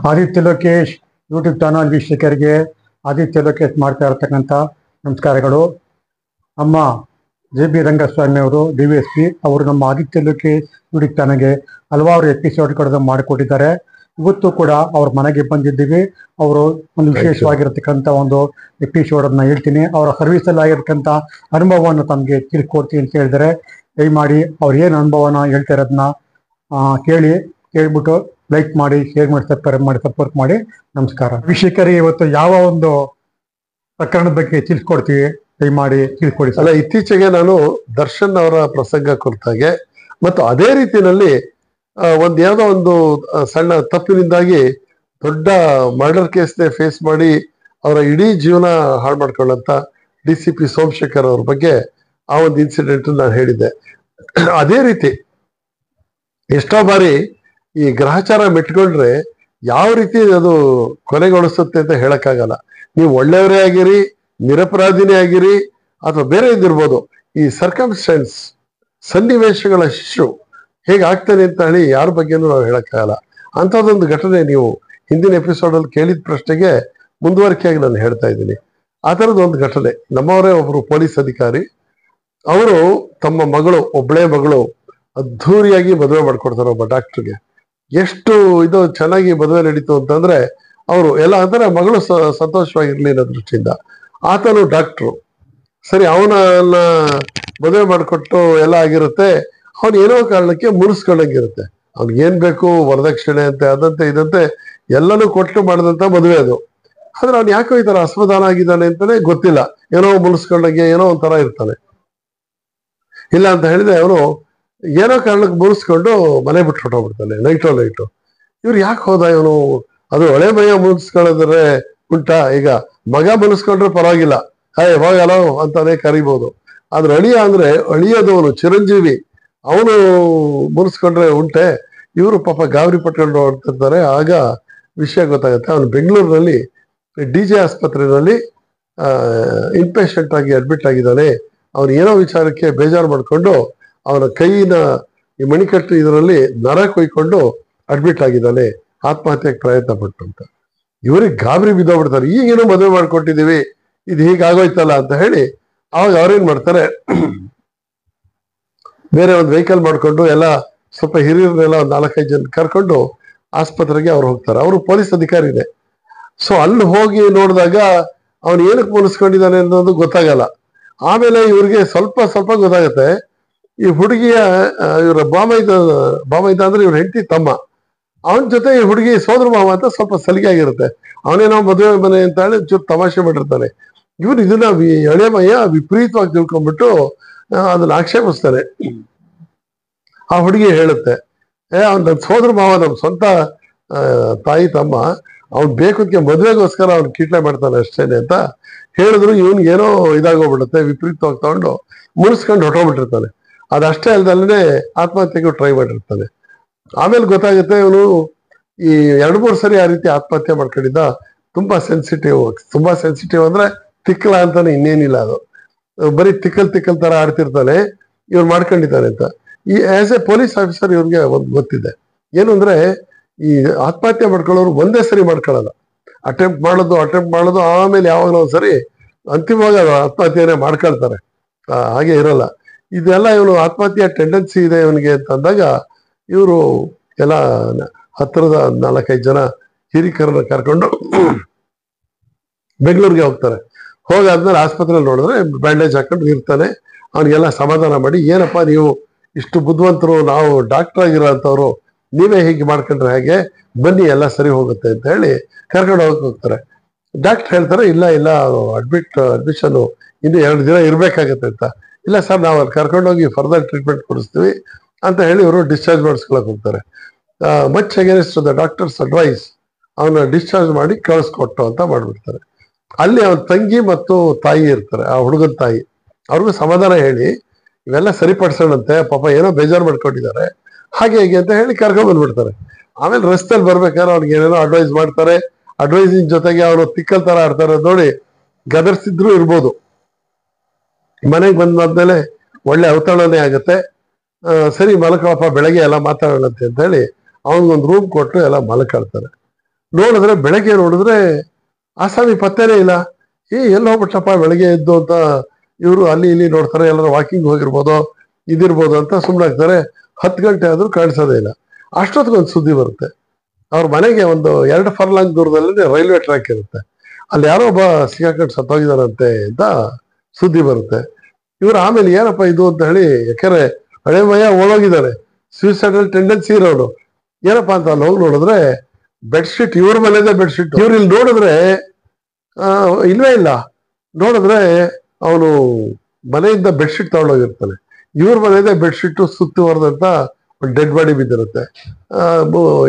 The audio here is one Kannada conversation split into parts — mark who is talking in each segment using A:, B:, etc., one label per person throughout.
A: ಆದಿತ್ಯ ಲೋಕೇಶ್ ಯೂಟ್ಯೂಬ್ ಚಾನಲ್ ವೀಕ್ಷಕರಿಗೆ ಆದಿತ್ಯ ಲೋಕೇಶ್ ಮಾಡ್ತಾ ಇರತಕ್ಕಂಥ ನಮಸ್ಕಾರಗಳು. ನಮ್ಮ JB ರಂಗಸ್ವಾಮಿ ಅವರು DVSP ಅವರು ನಮ್ಮ ಆದಿತ್ಯ ಲೋಕೇಶ್ ಯೂಟ್ಯೂಬ್ ಚಾನಲ್ಗೆ ಹಲವಾರು ಎಪಿಸೋಡ್ಗಳನ್ನು ಮಾಡಿಕೊಟ್ಟಿದ್ದಾರೆ. ಇವತ್ತು ಕೂಡ ಅವ್ರ ಮನೆಗೆ ಬಂದಿದ್ದೀವಿ. ಅವರು ಒಂದು ವಿಶೇಷವಾಗಿರತಕ್ಕಂಥ ಒಂದು ಎಪಿಸೋಡನ್ನು ಹೇಳ್ತೀನಿ. ಅವರ ಸರ್ವಿಸಲ್ಲಿ ಆಗಿರ್ತಕ್ಕಂಥ ಅನುಭವವನ್ನು ತಮಗೆ ತಿಳ್ಕೊಡ್ತೀನಿ ಅಂತ ಹೇಳಿದರೆ ದಯಮಾಡಿ ಅವ್ರು ಏನು ಅನುಭವನ ಹೇಳ್ತಾ ಇರೋದನ್ನ ಕೇಳ್ಬಿಟ್ಟು ಲೈಕ್ ಮಾಡಿ, ಶೇರ್ ಮಾಡಿ, ಸಪೋರ್ಟ್ ಮಾಡಿ. ನಮಸ್ಕಾರ ವೀಕ್ಷಕರಿಗೆ. ಇವತ್ತು ಯಾವ ಒಂದು ಪ್ರಕರಣದ ಬಗ್ಗೆ ತಿಳಿಸ್ಕೊಡ್ತೀವಿ, ದಯಮಾಡಿ ತಿಳ್ಕೊಡಿ.
B: ಅಲ್ಲ, ಇತ್ತೀಚೆಗೆ ನಾನು ದರ್ಶನ್ ಅವರ ಪ್ರಸಂಗ ಕುರಿತಾಗೆ ಮತ್ತು ಅದೇ ರೀತಿಯಲ್ಲಿ ಯಾವುದೋ ಒಂದು ಸಣ್ಣ ತಪ್ಪಿನಿಂದಾಗಿ ದೊಡ್ಡ ಮರ್ಡರ್ ಕೇಸ್ನೇ ಫೇಸ್ ಮಾಡಿ ಅವರ ಇಡೀ ಜೀವನ ಹಾಳು ಮಾಡ್ಕೊಳ್ಳಂತ DCP ಸೋಮಶೇಖರ್ ಅವ್ರ ಬಗ್ಗೆ ಆ ಒಂದು ಇನ್ಸಿಡೆಂಟ್ ನಾನು ಹೇಳಿದ್ದೆ. ಅದೇ ರೀತಿ ಎಷ್ಟೋ ಬಾರಿ ಈ ಗ್ರಹಚಾರ ಮೆಟ್ಕೊಂಡ್ರೆ ಯಾವ ರೀತಿ ಅದು ಕೊನೆಗೊಳಿಸುತ್ತೆ ಅಂತ ಹೇಳಕ್ಕಾಗಲ್ಲ. ನೀವು ಒಳ್ಳೆಯವರೇ ಆಗಿರಿ, ನಿರಪರಾಧಿನೇ ಆಗಿರಿ, ಅಥವಾ ಬೇರೆ ಇದಿರ್ಬೋದು, ಈ ಸರ್ಕಮ್ಸ್ಟೆನ್ಸ್ ಸನ್ನಿವೇಶಗಳ ಶಿಶು ಹೇಗೆ ಆಗ್ತಾನೆ ಅಂತ ಹೇಳಿ ಯಾರ ಬಗ್ಗೆನೂ ನಾವು ಹೇಳಕ್ಕಾಗಲ್ಲ. ಅಂಥದ್ದೊಂದು ಘಟನೆ ನೀವು ಹಿಂದಿನ ಎಪಿಸೋಡಲ್ಲಿ ಕೇಳಿದ ಪ್ರಶ್ನೆಗೆ ಮುಂದುವರಿಕೆಯಾಗಿ ನಾನು ಹೇಳ್ತಾ ಇದ್ದೀನಿ. ಆ ಥರದ್ದು ಒಂದು ಘಟನೆ. ನಮ್ಮವರೇ ಒಬ್ರು ಪೊಲೀಸ್ ಅಧಿಕಾರಿ, ಅವರು ತಮ್ಮ ಮಗಳು, ಒಬ್ಬಳೇ ಮಗಳು, ಅದ್ಧೂರಿಯಾಗಿ ಮದುವೆ ಮಾಡ್ಕೊಡ್ತಾರೆ ಒಬ್ಬ ಡಾಕ್ಟರ್ಗೆ. ಎಷ್ಟು ಇದು ಚೆನ್ನಾಗಿ ಮದುವೆ ನಡೀತು ಅಂತಂದ್ರೆ ಅವರು ಎಲ್ಲ ಅಂದ್ರೆ ಮಗಳು ಸಂತೋಷವಾಗಿರ್ಲಿ ಅನ್ನೋ ದೃಷ್ಟಿಯಿಂದ. ಆತನು ಡಾಕ್ಟ್ರು, ಸರಿ, ಅವನನ್ನ ಮದುವೆ ಮಾಡಿಕೊಟ್ಟು ಎಲ್ಲ ಆಗಿರುತ್ತೆ. ಅವನು ಏನೋ ಕಾರಣಕ್ಕೆ ಮುರಿಸ್ಕೊಂಡಂಗಿರುತ್ತೆ. ಅವ್ನಿಗೆ ಏನ್ ಬೇಕು ವರದಕ್ಷಿಣೆ ಅಂತೆ, ಅದಂತೆ ಇದಂತೆ ಎಲ್ಲನೂ ಕೊಟ್ಟು ಮಾಡಿದಂತ ಮದುವೆ ಅದು. ಆದ್ರೆ ಅವ್ನು ಯಾಕೋ ಈ ತರ ಅಸಮಾಧಾನ ಆಗಿದ್ದಾನೆ ಅಂತಾನೆ ಗೊತ್ತಿಲ್ಲ. ಏನೋ ಮುರಿಸ್ಕೊಂಡಂಗೆ ಏನೋ ಒಂಥರ ಇರ್ತಾನೆ. ಇಲ್ಲ ಅಂತ ಹೇಳಿದ್ರೆ ಅವನು ಏನೋ ಕಾರಣಕ್ಕೆ ಮುರಿಸ್ಕೊಂಡು ಮನೆ ಬಿಟ್ಟು ಹೊಟ್ಟೋಗ್ಬಿಡ್ತಾನೆ ನೈಟೋ. ಇವ್ರು ಯಾಕೆ ಹೋದ ಇವನು? ಅದು ಹಳೆ ಮೈಯ ಮುಗಿಸ್ಕೊಳ್ಳೋದ್ರೆ ಉಂಟಾ? ಈಗ ಮಗ ಮುನಿಸ್ಕೊಂಡ್ರೆ ಪರವಾಗಿಲ್ಲ, ಹೋಗಲ್ಲ ಅಂತಾನೆ ಕರಿಬಹುದು. ಆದ್ರೆ ಅಳಿಯ ಅಂದ್ರೆ ಅಳಿಯದವನು ಚಿರಂಜೀವಿ, ಅವನು ಮುನಿಸ್ಕೊಂಡ್ರೆ ಉಂಟೆ? ಇವರು ಪಾಪ ಗಾಬರಿ ಪಟ್ಕೊಂಡು ಹೊಡ್ತಿರ್ತಾರೆ. ಆಗ ವಿಷಯ ಗೊತ್ತಾಗುತ್ತೆ. ಅವನು ಬೆಂಗಳೂರಿನಲ್ಲಿ DJ ಆಸ್ಪತ್ರೆಯಲ್ಲಿ ಇನ್ಪೇಷಂಟ್ ಆಗಿ ಅಡ್ಮಿಟ್ ಆಗಿದ್ದಾನೆ. ಅವನು ಏನೋ ವಿಚಾರಕ್ಕೆ ಬೇಜಾರು ಮಾಡ್ಕೊಂಡು ಅವನ ಕೈನ ಈ ಮಣಿಕಟ್ಟು ಇದರಲ್ಲಿ ನರ ಕೊಯ್ಕೊಂಡು ಅಡ್ಮಿಟ್ ಆಗಿದ್ದಾನೆ, ಆತ್ಮಹತ್ಯೆಗೆ ಪ್ರಯತ್ನ ಪಟ್ಟು ಅಂತ. ಇವರಿಗೆ ಗಾಬರಿ ಬಿದ್ದೋಗ್ಬಿಡ್ತಾರೆ. ಈಗೇನೋ ಮದುವೆ ಮಾಡ್ಕೊಟ್ಟಿದೀವಿ, ಇದು ಹೀಗಾಗೋಯ್ತಲ್ಲ ಅಂತ ಹೇಳಿ. ಅವಾಗ ಅವ್ರೇನ್ ಮಾಡ್ತಾರೆ, ಬೇರೆ ಒಂದು ವೆಹಿಕಲ್ ಮಾಡ್ಕೊಂಡು ಎಲ್ಲ ಸ್ವಲ್ಪ ಹಿರಿಯರನ್ನೆಲ್ಲ ಒಂದು 4-5 ಜನ ಕರ್ಕೊಂಡು ಆಸ್ಪತ್ರೆಗೆ ಅವ್ರು ಹೋಗ್ತಾರೆ. ಅವರು ಪೊಲೀಸ್ ಅಧಿಕಾರಿನೇ. ಸೊ ಅಲ್ಲಿ ಹೋಗಿ ನೋಡಿದಾಗ ಅವನು ಏನಕ್ಕೆ ಮುನಿಸ್ಕೊಂಡಿದ್ದಾನೆ ಅನ್ನೋದು ಗೊತ್ತಾಗಲ್ಲ. ಆಮೇಲೆ ಇವ್ರಿಗೆ ಸ್ವಲ್ಪ ಗೊತ್ತಾಗತ್ತೆ. ಈ ಹುಡುಗಿಯ ಇವರ ಬಾಮೈದ ಅಂದ್ರೆ ಇವ್ರ ಹೆಂಡತಿ ತಮ್ಮ, ಅವನ ಜೊತೆ ಈ ಹುಡುಗಿ ಸೋದರ ಮಾವ ಅಂತ ಸ್ವಲ್ಪ ಸಲಿಗೆ ಆಗಿರುತ್ತೆ. ಅವನೇನೋ ಮದುವೆ ಮನೆ ಅಂತ ಹೇಳಿ ಚೂರು ತಮಾಷೆ ಮಾಡಿರ್ತಾನೆ. ಇವ್ರು ಇದನ್ನ ಎಳೆಮಯ್ಯ ವಿಪರೀತವಾಗಿ ತಿಳ್ಕೊಂಡ್ಬಿಟ್ಟು ಅದನ್ನ ಆಕ್ಷೇಪಿಸ್ತಾನೆ. ಆ ಹುಡುಗಿ ಹೇಳುತ್ತೆ, ಅವ್ನ ಸೋದರ ಮಾವ ನಮ್ಮ ಸ್ವಂತ ತಾಯಿ ತಮ್ಮ, ಅವ್ನ್ ಬೇಕಕ್ಕೆ ಮದುವೆಗೋಸ್ಕರ ಅವ್ನು ಕೀಟ್ಲೆ ಮಾಡ್ತಾನೆ ಅಷ್ಟೇನೆ ಅಂತ ಹೇಳಿದ್ರು. ಇವನ್ಗೆ ಏನೋ ಇದಾಗೋಗ್ಬಿಡುತ್ತೆ, ವಿಪರೀತವಾಗಿ ತಗೊಂಡು ಮುನಿಸ್ಕೊಂಡು ಹೊಟ್ಟೋಗ್ಬಿಟ್ಟಿರ್ತಾನೆ. ಅದಷ್ಟೇ ಅಲ್ದಲ್ಲೇ ಆತ್ಮಹತ್ಯೆಗೂ ಟ್ರೈ ಮಾಡಿರ್ತಾನೆ. ಆಮೇಲೆ ಗೊತ್ತಾಗುತ್ತೆ ಇವನು ಈ 2-3 ಸರಿ ಆ ರೀತಿ ಆತ್ಮಹತ್ಯೆ ಮಾಡ್ಕೊಂಡಿದ್ದ. ತುಂಬಾ ಸೆನ್ಸಿಟಿವ್ ಅಂದ್ರೆ ತಿಕ್ಕಲ ಅಂತಾನೆ, ಇನ್ನೇನಿಲ್ಲ. ಅದು ಬರೀ ತಿಕ್ಕಲ್ ತರ ಆಡ್ತಿರ್ತಾನೆ. ಇವ್ರು ಮಾಡ್ಕೊಂಡಿದ್ದಾನೆ ಅಂತ ಈ ಆಸ್ ಎ ಪೊಲೀಸ್ ಆಫೀಸರ್ ಇವ್ರಿಗೆ ಒಂದು ಗೊತ್ತಿದೆ. ಏನು ಅಂದ್ರೆ ಈ ಆತ್ಮಹತ್ಯೆ ಮಾಡ್ಕೊಳ್ಳೋರು ಒಂದೇ ಸರಿ ಮಾಡ್ಕೊಳ್ಳಲ್ಲ. ಅಟೆಂಪ್ಟ್ ಮಾಡೋದು ಆಮೇಲೆ ಯಾವಾಗಲೂ ಒಂದ್ಸರಿ ಅಂತಿಮವಾಗಿ ಆತ್ಮಹತ್ಯೆನೇ ಮಾಡ್ಕೊಳ್ತಾರೆ. ಹಾಗೆ ಇರಲ್ಲ. ಇದೆಲ್ಲ ಇವನು ಆತ್ಮಹತ್ಯೆ ಟೆಂಡೆನ್ಸಿ ಇದೆ ಇವನಿಗೆ ಅಂತ ಅಂದಾಗ ಇವರು ಎಲ್ಲ ಹತ್ತಿರದ 4-5 ಜನ ಹಿರಿಕರನ್ನ ಕರ್ಕೊಂಡು ಬೆಂಗಳೂರಿಗೆ ಹೋಗ್ತಾರೆ. ಹೋಗಾದ್ಮೇಲೆ ಆಸ್ಪತ್ರೆಯಲ್ಲಿ ನೋಡಿದ್ರೆ ಬ್ಯಾಂಡೇಜ್ ಹಾಕೊಂಡು ಇರ್ತಾನೆ. ಅವನಿಗೆಲ್ಲ ಸಮಾಧಾನ ಮಾಡಿ, ಏನಪ್ಪಾ ನೀವು ಇಷ್ಟು ಬುದ್ಧಿವಂತರು, ನಾವು ಡಾಕ್ಟರ್ ಆಗಿರೋ ಅಂತವ್ರು, ನೀವೇ ಹೀಗೆ ಮಾಡ್ಕೊಂಡ್ರೆ ಹೇಗೆ, ಬನ್ನಿ ಎಲ್ಲ ಸರಿ ಹೋಗುತ್ತೆ ಅಂತ ಹೇಳಿ ಕರ್ಕೊಂಡು ಹೋಗ್ತಾರೆ. ಡಾಕ್ಟರ್ ಹೇಳ್ತಾರೆ, ಇಲ್ಲ ಅಡ್ಮಿಷನ್ ಇನ್ನು 2 ದಿನ ಇರ್ಬೇಕಾಗತ್ತೆ ಅಂತ. ಇಲ್ಲ ಸರ್, ನಾವು ಅಲ್ಲಿ ಕರ್ಕೊಂಡೋಗಿ ಫರ್ದರ್ ಟ್ರೀಟ್ಮೆಂಟ್ ಕೊಡಿಸ್ತೀವಿ ಅಂತ ಹೇಳಿ ಇವರು ಡಿಸ್ಚಾರ್ಜ್ ಮಾಡಿಸ್ಕೊಳಕ್ ಹೋಗ್ತಾರೆ. Much against the doctor's advice ಅವನ್ನ ಡಿಸ್ಚಾರ್ಜ್ ಮಾಡಿ ಕಳಿಸ್ಕೊಟ್ಟು ಅಂತ ಮಾಡ್ಬಿಡ್ತಾರೆ. ಅಲ್ಲಿ ಅವನ ತಂಗಿ ಮತ್ತು ತಾಯಿ ಇರ್ತಾರೆ, ಆ ಹುಡುಗನ ತಾಯಿ. ಅವ್ರಿಗೂ ಸಮಾಧಾನ ಹೇಳಿ ಇವೆಲ್ಲ ಸರಿಪಡಿಸೋಣಂತೆ, ಪಾಪ ಏನೋ ಬೇಜಾರು ಮಾಡ್ಕೊಂಡಿದ್ದಾರೆ, ಹಾಗೆ ಹೇಗೆ ಅಂತ ಹೇಳಿ ಕರ್ಕೊಂಡ್ ಬಂದ್ಬಿಡ್ತಾರೆ. ಆಮೇಲೆ ರಸ್ತೆಯಲ್ಲಿ ಬರ್ಬೇಕಾದ್ರೆ ಅವ್ನಿಗೆ ಏನೇನೋ ಅಡ್ವೈಸ್ ಮಾಡ್ತಾರೆ. ಅಡ್ವೈಸಿನ ಜೊತೆಗೆ ಅವರು ತಿಕ್ಕಲ್ ತರ ಆಡ್ತಾರೆ ನೋಡಿ, ಗದರ್ಸಿದ್ರು ಇರ್ಬೋದು. ಮನೆಗೆ ಬಂದಾದ್ಮೇಲೆ ಒಳ್ಳೆ ಔತಣನೇ ಆಗತ್ತೆ. ಸರಿ ಮಲ್ಕೊಳಪ್ಪ, ಬೆಳಗ್ಗೆ ಎಲ್ಲ ಮಾತಾಡೋಣಂತೆ ಅಂತ ಹೇಳಿ ಅವನಿಗೊಂದು ರೂಮ್ ಕೊಟ್ಟು ಎಲ್ಲ ಮಲ್ಕೊಳ್ತಾರೆ. ನೋಡಿದ್ರೆ ಬೆಳಗ್ಗೆ ನೋಡಿದ್ರೆ ಆಸಾಮಿ ಪತ್ತೇನೇ ಇಲ್ಲ. ಎಲ್ಲಿ ಹೋಗ್ಬಿಟ್ಟಪ್ಪ ಬೆಳಗ್ಗೆ ಎದ್ದು ಅಂತ ಇವರು ಅಲ್ಲಿ ಇಲ್ಲಿ ನೋಡ್ತಾರೆ, ಎಲ್ಲರೂ ವಾಕಿಂಗ್ ಹೋಗಿರ್ಬೋದು, ಇದಿರ್ಬೋದು ಅಂತ ಸುಮ್ಮನಾಗ್ತಾರೆ. 10 ಗಂಟೆ ಆದ್ರೂ ಕಾಣಿಸೋದೇ ಇಲ್ಲ. ಅಷ್ಟೊತ್ತಿಗೊಂದು ಸುದ್ದಿ ಬರುತ್ತೆ, ಅವ್ರ ಮನೆಗೆ ಒಂದು 2 ಫರ್ಲಾಂಗ್ ದೂರದಲ್ಲಿ ರೈಲ್ವೆ ಟ್ರ್ಯಾಕ್ ಇರುತ್ತೆ, ಅಲ್ಲಿ ಯಾರೋ ಒಬ್ಬ ಸಿಕ್ಕಾಕೊಂಡು ಸತ್ತೋಗಿದಾರಂತೆ ಅಂತ ಸುದ್ದಿ ಬರುತ್ತೆ. ಇವ್ರು ಆಮೇಲೆ ಏನಪ್ಪ ಇದು ಅಂತ ಹೇಳಿ, ಯಾಕಂದ್ರೆ ಹಳೆ ಮಯ ಓಡೋಗಿದ್ದಾರೆ, ಸೂಸೈಡಲ್ ಟೆಂಡೆನ್ಸಿ ಇರೋರು, ಏನಪ್ಪಾ ಅಂತ ಅಲ್ಲಿ ಹೋಗಿ ನೋಡಿದ್ರೆ ಬೆಡ್ಶೀಟ್ ಇವ್ರ ಮನೆದೇ ಬೆಡ್ಶೀಟ್. ಇವ್ರು ಇಲ್ಲಿ ನೋಡಿದ್ರೆ ಇಲ್ವೇ ಇಲ್ಲ. ನೋಡಿದ್ರೆ ಅವನು ಮನೆಯಿಂದ ಬೆಡ್ಶೀಟ್ ತಗೊಂಡೋಗಿರ್ತಾನೆ, ಇವ್ರ ಮನೆದೇ ಬೆಡ್ಶೀಟ್ ಸುತ್ತುವರೆದಂತ ಒಂದು ಡೆಡ್ ಬಾಡಿ ಬಿದ್ದಿರುತ್ತೆ,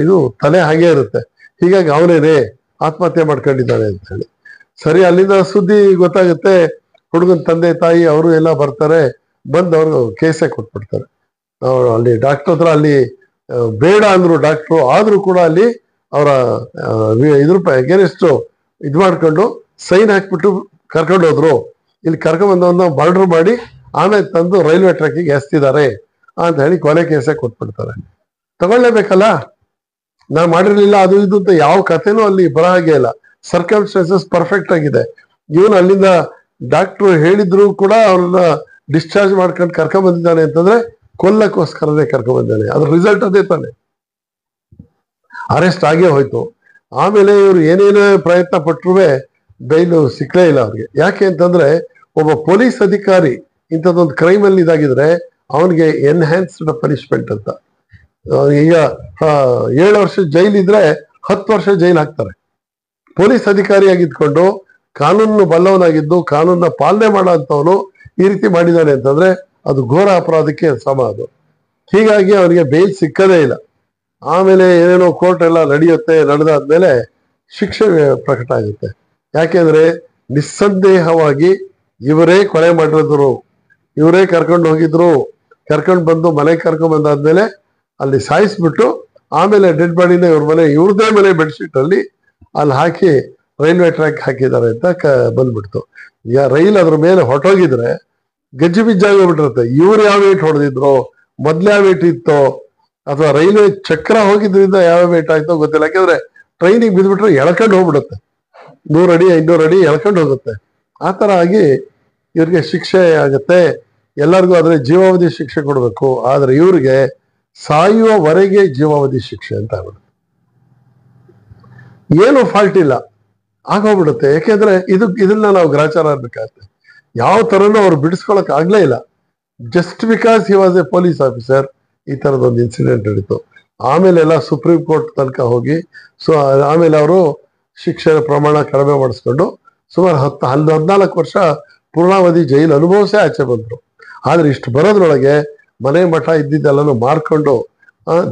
B: ಇದು ತಲೆ ಹಾಗೆ ಇರುತ್ತೆ. ಹೀಗಾಗಿ ಅವನೇನೆ ಆತ್ಮಹತ್ಯೆ ಮಾಡ್ಕೊಂಡಿದ್ದಾನೆ ಅಂತ ಹೇಳಿ. ಸರಿ, ಅಲ್ಲಿಂದ ಸುದ್ದಿ ಗೊತ್ತಾಗುತ್ತೆ. ಹುಡುಗನ ತಂದೆ ತಾಯಿ ಅವರು ಎಲ್ಲ ಬರ್ತಾರೆ, ಬಂದು ಅವ್ರು ಕೇಸೇ ಕೊಟ್ಬಿಡ್ತಾರೆ. ಅಲ್ಲಿ ಡಾಕ್ಟರ್ ಹತ್ರ ಅಲ್ಲಿ ಬೇಡ ಅಂದ್ರು ಡಾಕ್ಟ್ರು, ಆದ್ರೂ ಕೂಡ ಅಲ್ಲಿ ಅವರ ಇದ್ರ ಅಗೇನೆಸ್ಟ್ ಇದ್ ಮಾಡ್ಕೊಂಡು ಸೈನ್ ಹಾಕ್ಬಿಟ್ಟು ಕರ್ಕೊಂಡು ಹೋದ್ರು. ಇಲ್ಲಿ ಕರ್ಕೊಂಡ್ಬಂದವನ್ನ ಮರ್ಡರ್ ಮಾಡಿ ಆಮೇಲೆ ತಂದು ರೈಲ್ವೆ ಟ್ರ್ಯಾಕಿಗೆ ಎಸ್ತಿದ್ದಾರೆ ಅಂತ ಹೇಳಿ ಕೊಲೆ ಕೇಸೇ ಕೊಟ್ಬಿಡ್ತಾರೆ. ತಗೊಳ್ಳೇಬೇಕಲ್ಲ, ನಾ ಮಾಡಿರ್ಲಿಲ್ಲ ಅದು ಇದು ಅಂತ ಯಾವ ಕಥೆನೂ ಅಲ್ಲಿ ಬರೋ ಹಾಗೆ ಇಲ್ಲ. ಸರ್ಕಮ್ಸ್ಟೆನ್ಸಸ್ ಪರ್ಫೆಕ್ಟ್ ಆಗಿದೆ. ಇವನು ಅಲ್ಲಿಂದ ಡಾಕ್ಟ್ರು ಹೇಳಿದ್ರು ಕೂಡ ಅವ್ರನ್ನ ಡಿಸ್ಚಾರ್ಜ್ ಮಾಡ್ಕೊಂಡು ಕರ್ಕೊಂಡ್ ಬಂದಿದ್ದಾನೆ ಅಂತಂದ್ರೆ ಕೊಲ್ಲಕ್ಕೋಸ್ಕರನೇ ಕರ್ಕೊಂಡ್ ಬಂದಿದ್ದಾನೆ. ಅದ್ರ ರಿಸಲ್ಟ್ ಅದೇ ತಾನೆ, ಅರೆಸ್ಟ್ ಆಗೇ ಹೋಯ್ತು. ಆಮೇಲೆ ಇವ್ರು ಏನೇನೇ ಪ್ರಯತ್ನ ಪಟ್ರು ಬೈಲು ಸಿಕ್ಕಲೇ ಇಲ್ಲ ಅವ್ರಿಗೆ. ಯಾಕೆ ಅಂತಂದ್ರೆ ಒಬ್ಬ ಪೊಲೀಸ್ ಅಧಿಕಾರಿ ಇಂಥದ್ದೊಂದು ಕ್ರೈಮ್ ಅಲ್ಲಿ ಇದಾಗಿದ್ರೆ ಅವನಿಗೆ ಎನ್ಹ್ಯಾನ್ಸ್ಡ್ ಪನಿಷ್ಮೆಂಟ್ ಅಂತ, ಈಗ 7 ವರ್ಷ ಜೈಲ್ ಇದ್ರೆ 10 ವರ್ಷ ಜೈಲ್ ಹಾಕ್ತಾರೆ. ಪೊಲೀಸ್ ಅಧಿಕಾರಿಯಾಗಿದ್ಕೊಂಡು ಕಾನೂನು ಬಲ್ಲವನಾಗಿದ್ದು ಕಾನೂನ ಪಾಲನೆ ಮಾಡೋ ಅಂತವನು ಈ ರೀತಿ ಮಾಡಿದ್ದಾನೆ ಅಂತಂದ್ರೆ ಅದು ಘೋರ ಅಪರಾಧಕ್ಕೆ ಸಮ ಅದು. ಹೀಗಾಗಿ ಅವನಿಗೆ ಬೇಲ್ ಸಿಕ್ಕದೇ ಇಲ್ಲ. ಆಮೇಲೆ ಏನೇನೋ ಕೋರ್ಟ್ ಎಲ್ಲ ನಡೆಯುತ್ತೆ, ನಡೆದಾದ್ಮೇಲೆ ಶಿಕ್ಷೆ ಪ್ರಕಟ ಆಗುತ್ತೆ. ಯಾಕೆಂದ್ರೆ ನಿಸ್ಸಂದೇಹವಾಗಿ ಇವರೇ ಕೊಲೆ ಮಾಡಿದ್ರು, ಇವರೇ ಕರ್ಕೊಂಡು ಹೋಗಿದ್ರು. ಕರ್ಕೊಂಡು ಬಂದು ಮನೆಗೆ ಕರ್ಕೊಂಡ್ ಬಂದಾದ್ಮೇಲೆ ಅಲ್ಲಿ ಸಾಯಿಸ್ಬಿಟ್ಟು ಆಮೇಲೆ ಡೆಡ್ ಬಾಡಿನ ಇವ್ರ ಮನೆ, ಇವ್ರದೇ ಮನೆ ಬೆಡ್ಶೀಟ್ ಅಲ್ಲಿ ಹಾಕಿ ರೈಲ್ವೆ ಟ್ರ್ಯಾಕ್ ಹಾಕಿದ್ದಾರೆ ಅಂತ ಬಂದ್ಬಿಡ್ತು. ಈಗ ರೈಲ್ ಅದ್ರ ಮೇಲೆ ಹೊಟ್ಟೋಗಿದ್ರೆ ಗಜ್ಜಿ ಬಿಜ್ಜಾಗಿ ಹೋಗ್ಬಿಟ್ಟಿರುತ್ತೆ. ಇವ್ರು ಯಾವ ವೇಟ್ ಹೊಡೆದಿದ್ರು, ಮೊದ್ಲು ಯಾವ ವೇಟ್ ಇತ್ತೋ, ಅಥವಾ ರೈಲ್ವೆ ಚಕ್ರ ಹೋಗಿದ್ರಿಂದ ಯಾವ ವೇಟ್ ಆಯ್ತೋ ಗೊತ್ತಿಲ್ಲ. ಯಾಕಂದ್ರೆ ಟ್ರೈನಿಗೆ ಬಿದ್ಬಿಟ್ರೆ ಎಳ್ಕೊಂಡು ಹೋಗ್ಬಿಡುತ್ತೆ, 100 ಅಡಿ 500 ಅಡಿ ಎಳ್ಕೊಂಡು ಹೋಗುತ್ತೆ. ಆ ತರ ಆಗಿ ಇವ್ರಿಗೆ ಶಿಕ್ಷೆ ಆಗುತ್ತೆ. ಎಲ್ಲರಿಗೂ ಆದ್ರೆ ಜೀವಾವಧಿ ಶಿಕ್ಷೆ ಕೊಡ್ಬೇಕು, ಆದ್ರೆ ಇವ್ರಿಗೆ ಸಾಯುವವರೆಗೆ ಜೀವಾವಧಿ ಶಿಕ್ಷೆ ಅಂತ ಆಗ್ಬಿಡುತ್ತೆ. ಏನು ಫಾಲ್ಟ್ ಇಲ್ಲ, ಆಗೋಗ್ಬಿಡುತ್ತೆ. ಯಾಕೆಂದ್ರೆ ಇದನ್ನ ನಾವು ಗ್ರಾಚಾರ ಆಗ್ಬೇಕಾಗತ್ತೆ. ಯಾವ ತರನೂ ಅವ್ರು ಬಿಡಿಸ್ಕೊಳಕ್ ಆಗ್ಲೇ ಇಲ್ಲ. Just because he was A police officer ಈ ತರದೊಂದು ಇನ್ಸಿಡೆಂಟ್ ನಡೀತು. ಆಮೇಲೆ ಎಲ್ಲ ಸುಪ್ರೀಂ ಕೋರ್ಟ್ ತನಕ ಹೋಗಿ ಆಮೇಲೆ ಅವರು ಶಿಕ್ಷೆ ಪ್ರಮಾಣ ಕಡಿಮೆ ಮಾಡಿಸ್ಕೊಂಡು ಸುಮಾರು 14 ವರ್ಷ ಪೂರ್ಣಾವಧಿ ಜೈಲು ಅನುಭವಿಸೇ ಆಚೆ ಬಂದ್ರು. ಆದ್ರೆ ಇಷ್ಟು ಬರೋದ್ರೊಳಗೆ ಮನೆ ಮಠ ಇದ್ದಿದ್ದೆಲ್ಲನೂ ಮಾರ್ಕೊಂಡು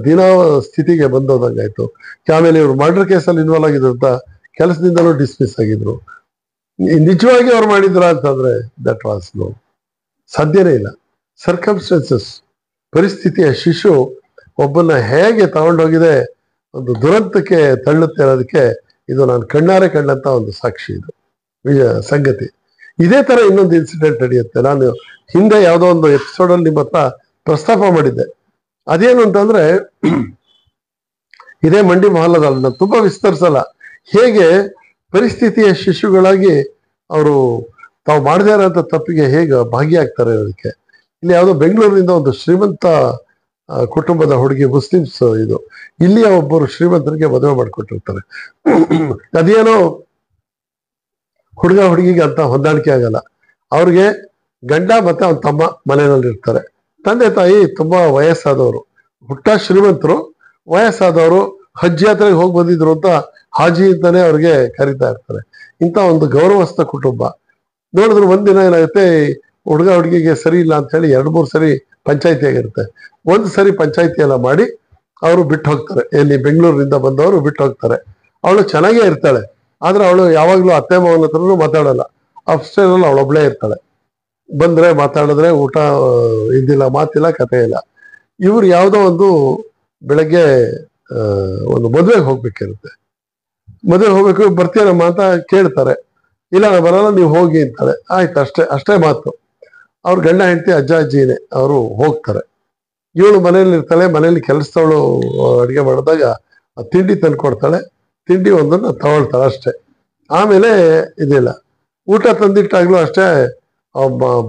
B: ದಿನ ಸ್ಥಿತಿಗೆ ಬಂದೋದಂಗಾಯ್ತು. ಆಮೇಲೆ ಇವ್ರು ಮರ್ಡರ್ ಕೇಸಲ್ಲಿ ಇನ್ವಾಲ್ವ್ ಆಗಿದ್ರು ಅಂತ ಕೆಲಸದಿಂದಲೂ ಡಿಸ್ಮಿಸ್ ಆಗಿದ್ರು. ನಿಜವಾಗಿ ಅವ್ರು ಮಾಡಿದ್ರ ಅಂತಂದ್ರೆ ದಟ್ ವಾಸ್ ನೋ, ಸಾಧ್ಯನೇ ಇಲ್ಲ. ಸರ್ಕಮ್ಸ್ಟೆನ್ಸಸ್, ಪರಿಸ್ಥಿತಿಯ ಶಿಶು ಒಬ್ಬನ್ನ ಹೇಗೆ ತಗೊಂಡೋಗಿದೆ, ಒಂದು ದುರಂತಕ್ಕೆ ತಳ್ಳುತ್ತೆ ಅನ್ನೋದಕ್ಕೆ ಇದು ನಾನು ಕಣ್ಣಾರೆ ಕಂಡಂತ ಒಂದು ಸಾಕ್ಷಿ. ಇದು ಸಂಗತಿ. ಇದೇ ತರ ಇನ್ನೊಂದು ಇನ್ಸಿಡೆಂಟ್ ನಡೆಯುತ್ತೆ. ನಾನು ಹಿಂದೆ ಯಾವುದೋ ಒಂದು ಎಪಿಸೋಡ್ ಅಲ್ಲಿ ನಿಮ್ಮ ಹತ್ರ ಪ್ರಸ್ತಾಪ ಮಾಡಿದ್ದೆ. ಅದೇನು ಅಂತಂದ್ರೆ ಇದೇ ಮಂಡಿ ಮಹಲದಲ್ಲಿ, ನಾನು ತುಂಬಾ ವಿಸ್ತರಿಸಲ್ಲ, ಹೇಗೆ ಪರಿಸ್ಥಿತಿಯ ಶಿಶುಗಳಾಗಿ ಅವರು ತಾವು ಮಾಡದೇ ಇರೋಂಥ ತಪ್ಪಿಗೆ ಹೇಗೆ ಭಾಗಿಯಾಗ್ತಾರೆ ಅನ್ನೋದಕ್ಕೆ. ಇಲ್ಲಿ ಯಾವುದೋ ಬೆಂಗಳೂರಿನಿಂದ ಒಂದು ಶ್ರೀಮಂತ ಕುಟುಂಬದ ಹುಡುಗಿ, ಮುಸ್ಲಿಮ್ಸ್ ಇದು, ಇಲ್ಲಿಯ ಒಬ್ಬರು ಶ್ರೀಮಂತರಿಗೆ ಮದುವೆ ಮಾಡಿಕೊಟ್ಟಿರ್ತಾರೆ. ಅದೇನೋ ಹುಡುಗ ಹುಡುಗಿಗೆ ಅಂತ ಹೊಂದಾಣಿಕೆ ಆಗಲ್ಲ. ಅವ್ರಿಗೆ ಗಂಡ ಮತ್ತೆ ಅವನ ತಮ್ಮ ಮನೆಯಲ್ಲಿ ಇರ್ತಾರೆ. ತಂದೆ ತಾಯಿ ತುಂಬಾ ವಯಸ್ಸಾದವರು, ಹುಟ್ಟ ಶ್ರೀಮಂತರು, ವಯಸ್ಸಾದವರು, ಹಜ್ ಯಾತ್ರೆಗೆ ಹೋಗಿ ಬಂದಿದ್ರು ಅಂತ ಹಾಜಿ ಅಂತಾನೆ ಅವ್ರಿಗೆ ಕರೀತಾ ಇರ್ತಾರೆ. ಇಂಥ ಒಂದು ಗೌರವಸ್ಥ ಕುಟುಂಬ. ನೋಡಿದ್ರು ಒಂದಿನ ಏನಾಗುತ್ತೆ, ಹುಡುಗ ಹುಡುಗಿಗೆ ಸರಿ ಇಲ್ಲ ಅಂತ ಹೇಳಿ 2-3 ಸರಿ ಪಂಚಾಯತಿ ಆಗಿರುತ್ತೆ. ಒಂದು ಸರಿ ಪಂಚಾಯತಿ ಎಲ್ಲ ಮಾಡಿ ಅವರು ಬಿಟ್ಟು ಹೋಗ್ತಾರೆ. ಎಲ್ಲಿ ಬೆಂಗಳೂರಿನಿಂದ ಬಂದವರು ಬಿಟ್ಟು ಹೋಗ್ತಾರೆ. ಅವಳು ಚೆನ್ನಾಗೇ ಇರ್ತಾಳೆ, ಆದ್ರೆ ಅವಳು ಯಾವಾಗ್ಲೂ ಅತ್ತೆ ಮಾವನ ಹತ್ರನೂ ಮಾತಾಡಲ್ಲ. ಅಪ್ಸ್ಟೇರ್ ಅಲ್ಲಿ ಅವಳೊಬ್ಳೇ ಇರ್ತಾಳೆ. ಬಂದ್ರೆ ಮಾತಾಡಿದ್ರೆ ಊಟ ಇದ್ದಿಲ್ಲ, ಮಾತಿಲ್ಲ, ಕಥೆ ಇಲ್ಲ. ಇವ್ರು ಯಾವುದೋ ಒಂದು ಬೆಳಗ್ಗೆ ಒಂದು ಮದುವೆಗೆ ಹೋಗ್ಬೇಕಿರುತ್ತೆ. ಮದುವೆ ಹೋಗ್ಬೇಕು, ಬರ್ತೀನಮ್ಮ ಅಂತ ಕೇಳ್ತಾರೆ. ಇಲ್ಲ ನಾನು ಬರಲ್ಲ, ನೀವು ಹೋಗಿ ಅಂತಾಳೆ. ಆಯ್ತು, ಅಷ್ಟೇ ಮಾತು. ಅವ್ರ ಗಂಡ ಹೆಂಡತಿ ಅಜ್ಜ ಅಜ್ಜಿನೇ, ಅವರು ಹೋಗ್ತಾರೆ. ಇವಳು ಮನೇಲಿ ಇರ್ತಾಳೆ. ಮನೇಲಿ ಕೆಲಸದವಳು ಅಡುಗೆ ಮಾಡಿದಾಗ ತಿಂಡಿ ತಂದು ಕೊಡ್ತಾಳೆ. ತಿಂಡಿ ಒಂದನ್ನು ತಗೊಳ್ತಾಳೆ ಅಷ್ಟೇ. ಆಮೇಲೆ ಇದಿಲ್ಲ. ಊಟ ತಂದಿಟ್ಟಾಗ್ಲೂ ಅಷ್ಟೇ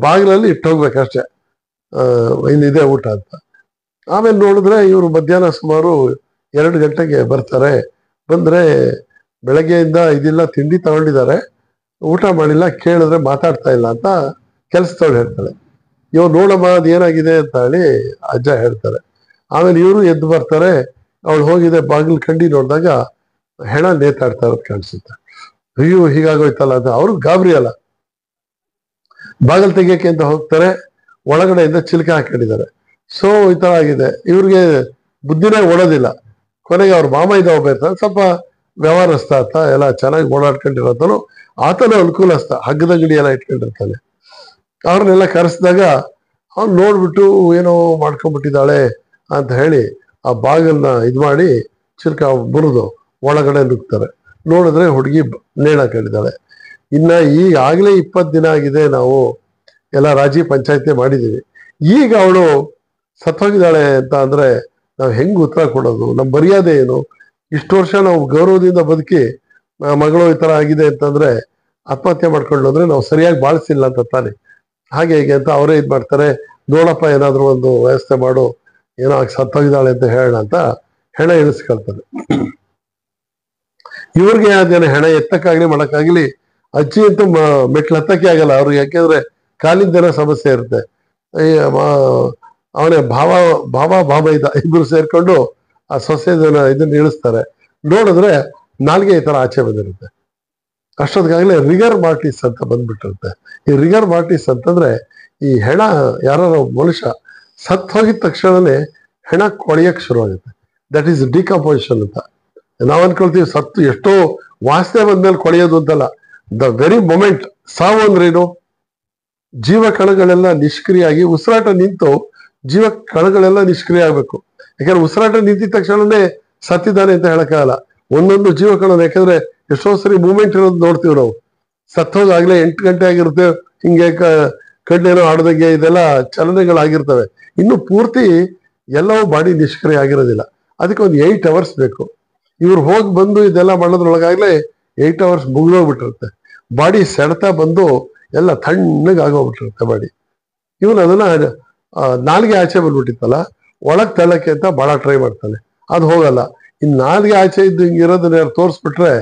B: ಬಾಗಿಲಲ್ಲಿ ಇಟ್ಟು ಹೋಗ್ಬೇಕಷ್ಟೇ, ಇನ್ನಿದೆ ಊಟ ಅಂತ. ಆಮೇಲೆ ನೋಡಿದ್ರೆ ಇವರು ಮಧ್ಯಾಹ್ನ ಸುಮಾರು 2 ಗಂಟೆಗೆ ಬರ್ತಾರೆ. ಬಂದ್ರೆ ಬೆಳಗ್ಗೆಯಿಂದ ಇದಿಲ್ಲ, ತಿಂಡಿ ತಗೊಂಡಿದ್ದಾರೆ, ಊಟ ಮಾಡಿಲ್ಲ, ಕೇಳಿದ್ರೆ ಮಾತಾಡ್ತಾ ಇಲ್ಲ ಅಂತ ಕೆಲ್ಸದವಳು ಹೇಳ್ತಾಳೆ. ಇವ್ರು ನೋಡಮ್ಮ ಅದು ಏನಾಗಿದೆ ಅಂತ ಹೇಳಿ ಅಜ್ಜ ಹೇಳ್ತಾರೆ. ಆಮೇಲೆ ಇವರು ಎದ್ದು ಬರ್ತಾರೆ. ಅವಳು ಹೋಗಿದೆ, ಬಾಗಿಲು ಕಂಡಿ ನೋಡಿದಾಗ ಹೆಣ ನೇತಾಡ್ತಾ ಇರೋದು ಕಾಣಿಸುತ್ತೆ. ಅಯ್ಯೋ ಹೀಗಾಗೋಯ್ತಲ್ಲ ಅಂತ ಅವ್ರು ಗಾಬರಿ ಅಲ್ಲ. ಬಾಗಿಲು ತೆಗಿಯಕ್ಕೆ ಅಂತ ಹೋಗ್ತಾರೆ, ಒಳಗಡೆಯಿಂದ ಚಿಲ್ಕ ಹಾಕೊಂಡಿದ್ದಾರೆ. ಸೊ ಈ ತರ ಆಗಿದೆ. ಇವ್ರಿಗೆ ಬುದ್ಧಿನೇ ಓಡೋದಿಲ್ಲ. ಕೊನೆಗೆ ಅವ್ರ ಮಾಮ ಒಬ್ಬ ಇರ್ತಾನೆ, ಸ್ವಲ್ಪ ವ್ಯವಹಾರಸ್ಥ ಆತ, ಎಲ್ಲ ಚೆನ್ನಾಗಿ ಓಡಾಡ್ಕೊಂಡಿರೋತನು, ಆತನ ಅನುಕೂಲಸ್ಥ, ಹಗ್ಗದಂಗಡಿ ಎಲ್ಲ ಇಟ್ಕೊಂಡಿರ್ತಾನೆ. ಅವ್ರನ್ನೆಲ್ಲ ಕರೆಸಿದಾಗ ಅವ್ನು ನೋಡ್ಬಿಟ್ಟು ಏನೋ ಮಾಡ್ಕೊಂಡ್ಬಿಟ್ಟಿದ್ದಾಳೆ ಅಂತ ಹೇಳಿ ಆ ಬಾಗಿಲನ್ನ ಇದು ಮಾಡಿ ಚಿಲ್ಕ ಮುರಿದು ಒಳಗಡೆ ನುಗ್ತಾರೆ. ನೋಡಿದ್ರೆ ಹುಡುಗಿ ನೇಣಾಕೊಂಡಿದ್ದಾಳೆ. ಇನ್ನ ಈಗಾಗಲೇ 20 ದಿನ ಆಗಿದೆ, ನಾವು ಎಲ್ಲ ರಾಜಿ ಪಂಚಾಯತಿ ಮಾಡಿದೀವಿ. ಈಗ ಅವಳು ಸತ್ತೋಗಿದ್ದಾಳೆ ಅಂತ ಅಂದ್ರೆ ನಾವು ಹೆಂಗ್ ಉತ್ತರ ಕೊಡೋದು? ನಮ್ಮ ಮರ್ಯಾದೆ ಏನು? ಇಷ್ಟು ವರ್ಷ ನಾವು ಗೌರವದಿಂದ ಬದುಕಿ ಮಗಳು ಈ ತರ ಆಗಿದೆ ಅಂತಂದ್ರೆ ಆತ್ಮಹತ್ಯೆ ಮಾಡ್ಕೊಂಡು ಅಂದ್ರೆ ನಾವು ಸರಿಯಾಗಿ ಬಾಳಿಸಿಲ್ಲ ಅಂತ ತಾನೆ. ಹಾಗೆ ಹೀಗೆ ಅಂತ ಅವರೇ ಇದ್ ಮಾಡ್ತಾರೆ. ನೋಡಪ್ಪ ಏನಾದ್ರು ಒಂದು ವ್ಯವಸ್ಥೆ ಮಾಡು, ಏನೋ ಆಗಿ ಸತ್ತೋಗಿದ್ದಾಳೆ ಅಂತ ಹೇಳೋಣ ಅಂತ ಹೆಣ ಇಳಿಸ್ಕೊಳ್ತಾರೆ. ಇವ್ರಿಗೆ ಅದೇನು ಹೆಣ ಎತ್ತಕ್ಕಾಗ್ಲಿ ಮಾಡಕ್ಕಾಗ್ಲಿ, ಅಜ್ಜಿ ಅಂತೂ ಮೆಟ್ಲು ಹತ್ತಕ್ಕೆ ಆಗಲ್ಲ ಅವ್ರಿಗೆ, ಯಾಕೆಂದ್ರೆ ಕಾಲಿಂದನೇ ಸಮಸ್ಯೆ ಇರುತ್ತೆ. ಅವನೇ ಭಾವ ಇಬ್ರು ಸೇರ್ಕೊಂಡು ಆ ಸೊಸೆದನ್ನ ಇದನ್ನ ಇಳಿಸ್ತಾರೆ. ನೋಡಿದ್ರೆ ನಾಲ್ಗೆ ಈ ತರ ಆಚೆ ಬಂದಿರುತ್ತೆ. ಅಷ್ಟೊತ್ತಿಗಾಗ್ಲೇ ರಿಗರ್ ಮಾರ್ಟಿಸ್ ಅಂತ ಬಂದ್ಬಿಟ್ಟಿರುತ್ತೆ. ಈ ರಿಗರ್ ಮಾರ್ಟಿಸ್ ಅಂತಂದ್ರೆ ಈ ಹೆಣ ಯಾರೋ ಮನುಷ್ಯ ಸತ್ ಹೋಗಿದ ತಕ್ಷಣನೇ ಹೆಣ ಕೊಳೆಯಕ್ ಶುರು ಆಗುತ್ತೆ. ದಟ್ ಈಸ್ ಡಿಕಂಪೋಸಿಷನ್ ಅಂತ. ನಾವ್ ಅನ್ಕೊಳ್ತೀವಿ ಸತ್ತು ಎಷ್ಟೋ ವಾಸನೆ ಬಂದ್ಮೇಲೆ ಕೊಳೆಯೋದು ಅಂತಲ್ಲ. ದ ವೆರಿ ಮೊಮೆಂಟ್ ಸಾವು ಅಂದ್ರೇನು? ಜೀವ ಕಣಗಳೆಲ್ಲ ನಿಷ್ಕ್ರಿಯ ಆಗಿ ಉಸಿರಾಟ ನಿಂತು ಜೀವ ಕಣಗಳೆಲ್ಲ ನಿಷ್ಕ್ರಿಯ ಆಗ್ಬೇಕು. ಯಾಕಂದ್ರೆ ಉಸಿರಾಟ ನಿಂತಿದ ತಕ್ಷಣನೇ ಸತ್ತಿದ್ದಾನೆ ಅಂತ ಹೇಳಕ್ಕಾಗಲ್ಲ. ಒಂದೊಂದು ಜೀವ ಕಣ, ಯಾಕಂದ್ರೆ ಎಷ್ಟೋ ಸರಿ ಮೂವ್ಮೆಂಟ್ ಇರೋದು ನೋಡ್ತೀವಿ ನಾವು. ಸತ್ತೋದಾಗ್ಲೇ 8 ಗಂಟೆ ಆಗಿರುತ್ತೆ, ಹಿಂಗೆ ಕಣ್ಣೇನೋ ಆಡದಂಗೆ ಇದೆಲ್ಲ ಚಲನೆಗಳಾಗಿರ್ತವೆ. ಇನ್ನು ಪೂರ್ತಿ ಎಲ್ಲವೂ ಬಾಡಿ ನಿಷ್ಕ್ರಿಯ ಆಗಿರೋದಿಲ್ಲ. ಅದಕ್ಕೆ ಒಂದು 8 ಅವರ್ಸ್ ಬೇಕು. ಇವ್ರು ಹೋಗಿ ಬಂದು ಇದೆಲ್ಲ ಮಾಡೋದ್ರೊಳಗಾಗ್ಲೇ 8 ಅವರ್ಸ್ ಮುಗಿದೋಗ್ಬಿಟ್ಟಿರುತ್ತೆ. ಬಾಡಿ ಸೆಳೆತ ಬಂದು ಎಲ್ಲ ತಣ್ಣಗೆ ಆಗೋಗ್ಬಿಟ್ಟಿರುತ್ತೆ ಬಾಡಿ. ಇವನು ಅದನ್ನ ನಾಲ್ಗೆ ಆಚೆ ಬಂದ್ಬಿಟ್ಟಿತ್ತಲ್ಲ, ಒಳಗ್ ತಳ್ಳಕ್ಕೆ ಅಂತ ಬಹಳ ಟ್ರೈ ಮಾಡ್ತಾನೆ, ಅದು ಹೋಗಲ್ಲ. ಇನ್ ನಾಲ್ಗೆ ಆಚೆ ಇದ್ದು ಹಿಂಗಿರೋದನ್ನ ತೋರಿಸ್ಬಿಟ್ರೆ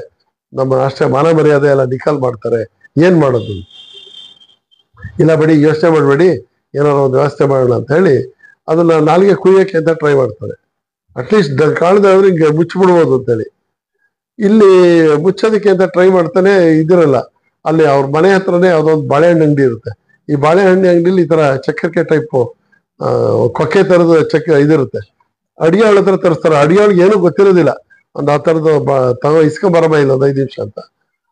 B: ನಮ್ಮ ಅಷ್ಟೇ ಮಾನ ಮರ್ಯಾದೆ ಎಲ್ಲ ನಿಕಾಲ್ ಮಾಡ್ತಾರೆ. ಏನ್ ಮಾಡೋದು? ಇಲ್ಲ ಬಿಡಿ, ಯೋಚನೆ ಮಾಡ್ಬೇಡಿ, ಏನಾರು ಒಂದು ವ್ಯವಸ್ಥೆ ಮಾಡೋಣ ಅಂತ ಹೇಳಿ ಅದನ್ನ ನಾಲ್ಗೆ ಕುಯ್ಯಕ್ಕೆ ಅಂತ ಟ್ರೈ ಮಾಡ್ತಾರೆ. ಅಟ್ಲೀಸ್ಟ್ ಕಾಣದಾದ್ರೆ ಹಿಂಗೆ ಮುಚ್ಚಿಬಿಡ್ಬೋದು ಅಂತೇಳಿ. ಇಲ್ಲಿ ಮುಚ್ಚೋದಕ್ಕೆ ಅಂತ ಟ್ರೈ ಮಾಡ್ತಾನೆ, ಇದಿರಲ್ಲ. ಅಲ್ಲಿ ಅವ್ರ ಮನೆ ಹತ್ರನೇ ಯಾವ್ದೊಂದು ಬಾಳೆಹಣ್ಣು ಅಂಗಡಿ ಇರುತ್ತೆ. ಈ ಬಾಳೆಹಣ್ಣು ಅಂಗಡಿಲಿ ಈ ತರ ಚಕ್ಕರ್ಕೆ ಟೈಪ್ ಕೊಕ್ಕೆ ತರದ ಇದಿರುತ್ತೆ. ಅಡಿಗೆಗಳ ಹತ್ರ ತರಿಸ್ತಾರೆ. ಅಡಿಗೆಗಳಿಗೆ ಏನೂ ಗೊತ್ತಿರೋದಿಲ್ಲ. ಒಂದು ಆ ತರದ್ದು ಇಸ್ಕೊಂಬರಮ್ಮ ಇಲ್ಲ ಒಂದು 5 ನಿಮಿಷ ಅಂತ.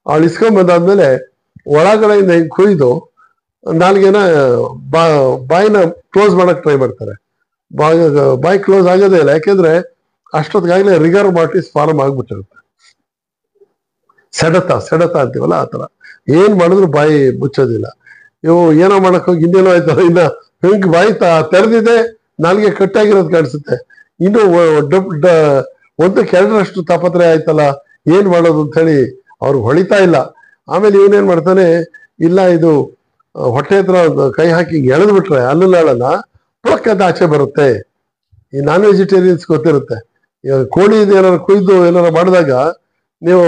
B: ಅವಳು ಇಸ್ಕೊಂಬಂದಾದ್ಮೇಲೆ ಒಳಗಡೆಯಿಂದ ಹಿಂಗೆ ಕುಯ್ದು ನಾಲ್ಗೆನ ಬಾಯಿನ ಕ್ಲೋಸ್ ಮಾಡಕ್ ಟ್ರೈ ಮಾಡ್ತಾರೆ. ಬಾಯಿ ಕ್ಲೋಸ್ ಆಗೋದೇ ಇಲ್ಲ, ಯಾಕೆಂದ್ರೆ ಅಷ್ಟೊತ್ತಿಗಾಗ್ಲೇ ರಿಗರ್ ಮಾರ್ಟಿಸ್ ಫಾರ್ಮ್ ಆಗ್ಬಿಟ್ಟಿರುತ್ತೆ. ಸೆಡತ ಅಂತೀವಲ್ಲ ಆ ತರ. ಏನ್ ಮಾಡಿದ್ರು ಬಾಯಿ ಮುಚ್ಚೋದಿಲ್ಲ. ಇವು ಏನೋ ಮಾಡಕ್ ಹೋಗಿ ಇನ್ನೇನೋ ಆಯ್ತಲ್ಲ, ಇನ್ನ ಹಿಂಗ್ ಬಾಯಿ ತೆರೆದಿದೆ, ನಾಲ್ಗೆ ಕಟ್ಟಾಗಿರೋದು ಕಾಣಿಸುತ್ತೆ. ಇನ್ನು 1-2ರಷ್ಟು ತಾಪತ್ರೆ ಆಯ್ತಲ್ಲ, ಏನ್ ಮಾಡೋದು ಅಂತ ಹೇಳಿ ಅವ್ರು ಹೊಳಿತಾ ಇಲ್ಲ. ಆಮೇಲೆ ಇವನೇನ್ ಮಾಡ್ತಾನೆ, ಇಲ್ಲ ಇದು ಹೊಟ್ಟೆ ಹತ್ರ ಕೈ ಹಾಕಿ ಎಳೆದು ಬಿಟ್ರೆ ಅಲ್ಲನ್ನ ಪ್ಲಕ್ ಅಂತ ಆಚೆ ಬರುತ್ತೆ. ಈ ನಾನ್ ವೆಜಿಟೇರಿಯನ್ಸ್ ಗೊತ್ತಿರುತ್ತೆ. ಕೋಳಿ ಏನಾರು ಕುಯ್ದು ಏನಾರು ಮಾಡಿದಾಗ ನೀವು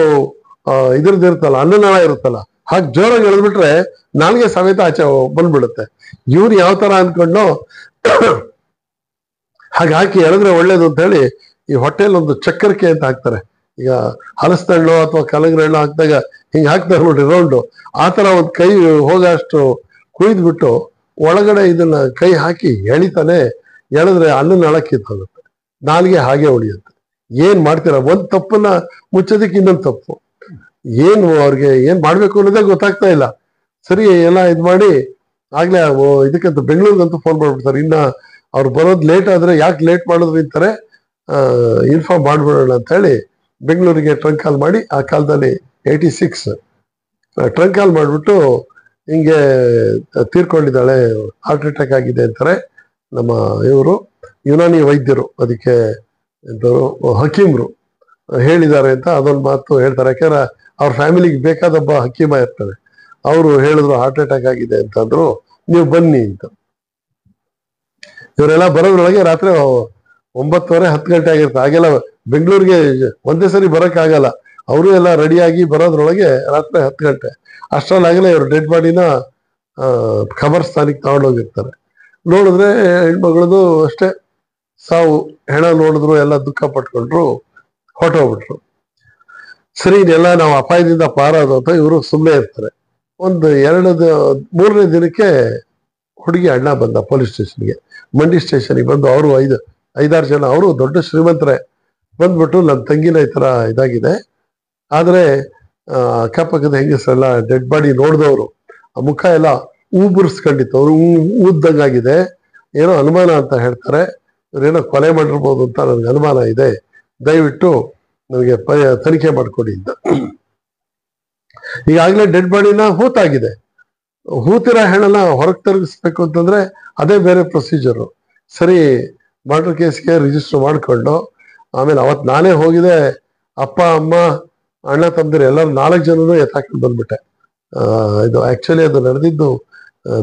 B: ಇದ್ರದ್ದು ಇರುತ್ತಲ್ಲ, ಅನ್ನನಾಳ ಇರುತ್ತಲ್ಲ, ಹಾಗೆ ಜೋರಾಗಿ ಎಳೆದ್ಬಿಟ್ರೆ ನಾಲ್ಗೆ ಸಮೇತ ಆಚೆ ಬಂದ್ಬಿಡುತ್ತೆ. ಇವ್ರು ಯಾವ ತರ ಅನ್ಕೊಂಡು ಹಾಗೆ ಹಾಕಿ ಎಳೆದ್ರೆ ಒಳ್ಳೇದು ಅಂತ ಹೇಳಿ ಈ ಹೊಟ್ಟೆಲ್ ಒಂದು ಚಕ್ಕರ್ಕೆ ಅಂತ ಹಾಕ್ತಾರೆ. ಈಗ ಹಲಸಿನಣ್ಣು ಅಥವಾ ಕಲಂಗಡಿ ಹಾಕಿದಾಗ ಹಿಂಗೆ ಹಾಕ್ತಾರೆ ನೋಡಿ ರೌಂಡು, ಆ ತರ ಒಂದು ಕೈ ಹೋಗಷ್ಟು ಕುಯ್ದ್ಬಿಟ್ಟು ಒಳಗಡೆ ಇದನ್ನ ಕೈ ಹಾಕಿ ಎಳಿತಾನೆ. ಎಳೆದ್ರೆ ಅನ್ನನಾಳ ಕಿತ್ತೋಗುತ್ತೆ, ನಾಲ್ಗೆ ಹಾಗೆ ಉಳಿಯುತ್ತೆ. ಏನ್ ಮಾಡ್ತೀರ? ಒಂದ್ ತಪ್ಪನ್ನ ಮುಚ್ಚೋದಕ್ಕೆ ಇನ್ನೊಂದು ತಪ್ಪು. ಏನು ಅವ್ರಿಗೆ ಏನ್ ಮಾಡ್ಬೇಕು ಅನ್ನೋದೇ ಗೊತ್ತಾಗ್ತಾ ಇಲ್ಲ. ಸರಿ ಎಲ್ಲ ಇದ್ ಮಾಡಿ ಆಗ್ಲೇ ಇದಕ್ಕಂತ ಬೆಂಗಳೂರಿಗಂತೂ ಫೋನ್ ಮಾಡ್ಬಿಡ್ತಾರೆ. ಇನ್ನ ಅವ್ರು ಬರೋದು ಲೇಟ್ ಆದ್ರೆ ಯಾಕೆ ಲೇಟ್ ಮಾಡಿದ್ರು ಅಂತಾರೆ, ಇನ್ಫಾರ್ಮ್ ಮಾಡ್ಬಿಡೋಣ ಅಂತ ಹೇಳಿ ಬೆಂಗಳೂರಿಗೆ ಟ್ರಂಕ್ ಕಾಲ್ ಮಾಡಿ, ಆ ಕಾಲದಲ್ಲಿ 86 ಟ್ರಂಕ್ ಕಾಲ್ ಮಾಡ್ಬಿಟ್ಟು ಹಿಂಗೆ ತೀರ್ಕೊಂಡಿದ್ದಾಳೆ, ಹಾರ್ಟ್ ಅಟ್ಯಾಕ್ ಆಗಿದೆ ಅಂತಾರೆ. ನಮ್ಮ ಇವರು ಯುನಾನಿ ವೈದ್ಯರು, ಅದಕ್ಕೆ ಹಕೀಮ್ರು, ಹೇಳಿದ್ದಾರೆ ಅಂತ ಅದೊಂದು ಮಾತು ಹೇಳ್ತಾರೆ. ಯಾಕಂದ್ರೆ ಅವ್ರ ಫ್ಯಾಮಿಲಿಗೆ ಬೇಕಾದೊಬ್ಬ ಹಕೀಮ ಇರ್ತಾರೆ, ಅವರು ಹೇಳಿದ್ರು ಹಾರ್ಟ್ ಅಟ್ಯಾಕ್ ಆಗಿದೆ ಅಂತಂದ್ರು, ನೀವು ಬನ್ನಿ ಅಂತ. ಇವರೆಲ್ಲ ಬರೋದ್ರೊಳಗೆ ರಾತ್ರಿ 9:30 10 ಗಂಟೆ ಆಗಿರುತ್ತೆ. ಹಾಗೆಲ್ಲ ಬೆಂಗಳೂರಿಗೆ ಒಂದೇ ಸರಿ ಬರಕ್ ಆಗಲ್ಲ, ಅವರು ಎಲ್ಲ ರೆಡಿಯಾಗಿ ಬರೋದ್ರೊಳಗೆ ರಾತ್ರಿ 10 ಗಂಟೆ. ಅಷ್ಟರಲ್ಲಾಗಲೇ ಇವ್ರ ಡೆಡ್ ಬಾಡಿನ ಖಬರ್ಸ್ಥಾನಿಗೆ ತಗೊಂಡೋಗಿರ್ತಾರೆ. ನೋಡಿದ್ರೆ ಹೆಣ್ಮಗಳದು ಅಷ್ಟೇ ಸಾವು. ಹೆಣ ನೋಡಿದ್ರು, ಎಲ್ಲ ದುಃಖ ಪಟ್ಕೊಂಡ್ರು, ಹೊರಟೋಗ್ಬಿಟ್ರು. ಸರಿ, ಇದೆಲ್ಲ ನಾವು ಅಪಾಯದಿಂದ ಪಾರಾದ ಅಂತ ಇವರು ಸುಮ್ಮನೆ ಇರ್ತಾರೆ. ಒಂದು 3ನೇ ದಿನಕ್ಕೆ ಹುಡುಗಿ ಅಣ್ಣ ಬಂದ ಪೊಲೀಸ್ ಸ್ಟೇಷನ್ಗೆ, ಮಂಡಿ ಸ್ಟೇಷನ್ಗೆ ಬಂದು. ಅವರು 5-6 ಜನ, ಅವರು ದೊಡ್ಡ ಶ್ರೀಮಂತರೇ, ಬಂದ್ಬಿಟ್ಟು ನನ್ನ ತಂಗಿನ ಈ ತರ ಇದಾಗಿದೆ, ಆದ್ರೆ ಅಕ್ಕಪಕ್ಕದ ಹೆಂಗಸರೆಲ್ಲ ಡೆಡ್ ಬಾಡಿ ನೋಡಿದವರು ಆ ಮುಖ ಎಲ್ಲ ಊಬುರ್ಸ್ಕೊಂಡಿತ್ತು, ಅವರು ಊದ್ದಂಗಾಗಿದೆ, ಏನೋ ಅನುಮಾನ ಅಂತ ಹೇಳ್ತಾರೆ, ಇವ್ರೇನೋ ಕೊಲೆ ಮಾಡಿರ್ಬೋದು ಅಂತ ನನ್ಗೆ ಅನುಮಾನ ಇದೆ, ದಯವಿಟ್ಟು ನನಗೆ ತನಿಖೆ ಮಾಡ್ಕೊಡಿ ಅಂತ. ಈಗಾಗಲೇ ಡೆಡ್ ಬಾಡಿನ ಹೂತಾಗಿದೆ, ಹೂತಿರೋ ಹೆಣನ ಹೊರಗೆ ತಿರುಗಿಸ್ಬೇಕು ಅಂತಂದ್ರೆ ಅದೇ ಬೇರೆ ಪ್ರೊಸೀಜರು. ಸರಿ, ಮರ್ಡರ್ ಕೇಸ್ಗೆ ರಿಜಿಸ್ಟರ್ ಮಾಡ್ಕೊಂಡು ಆಮೇಲೆ ಅವತ್ತು ನಾನೇ ಹೋಗಿದೆ, ಅಪ್ಪ ಅಮ್ಮ ಅಣ್ಣ ತಮ್ಮದಿರು ಎಲ್ಲರೂ 4 ಜನನು ಎತ್ತಾಕೊಂಡು ಬಂದ್ಬಿಟ್ಟೆ. ಇದು ಆಕ್ಚುಲಿ ಅದು ನಡೆದಿದ್ದು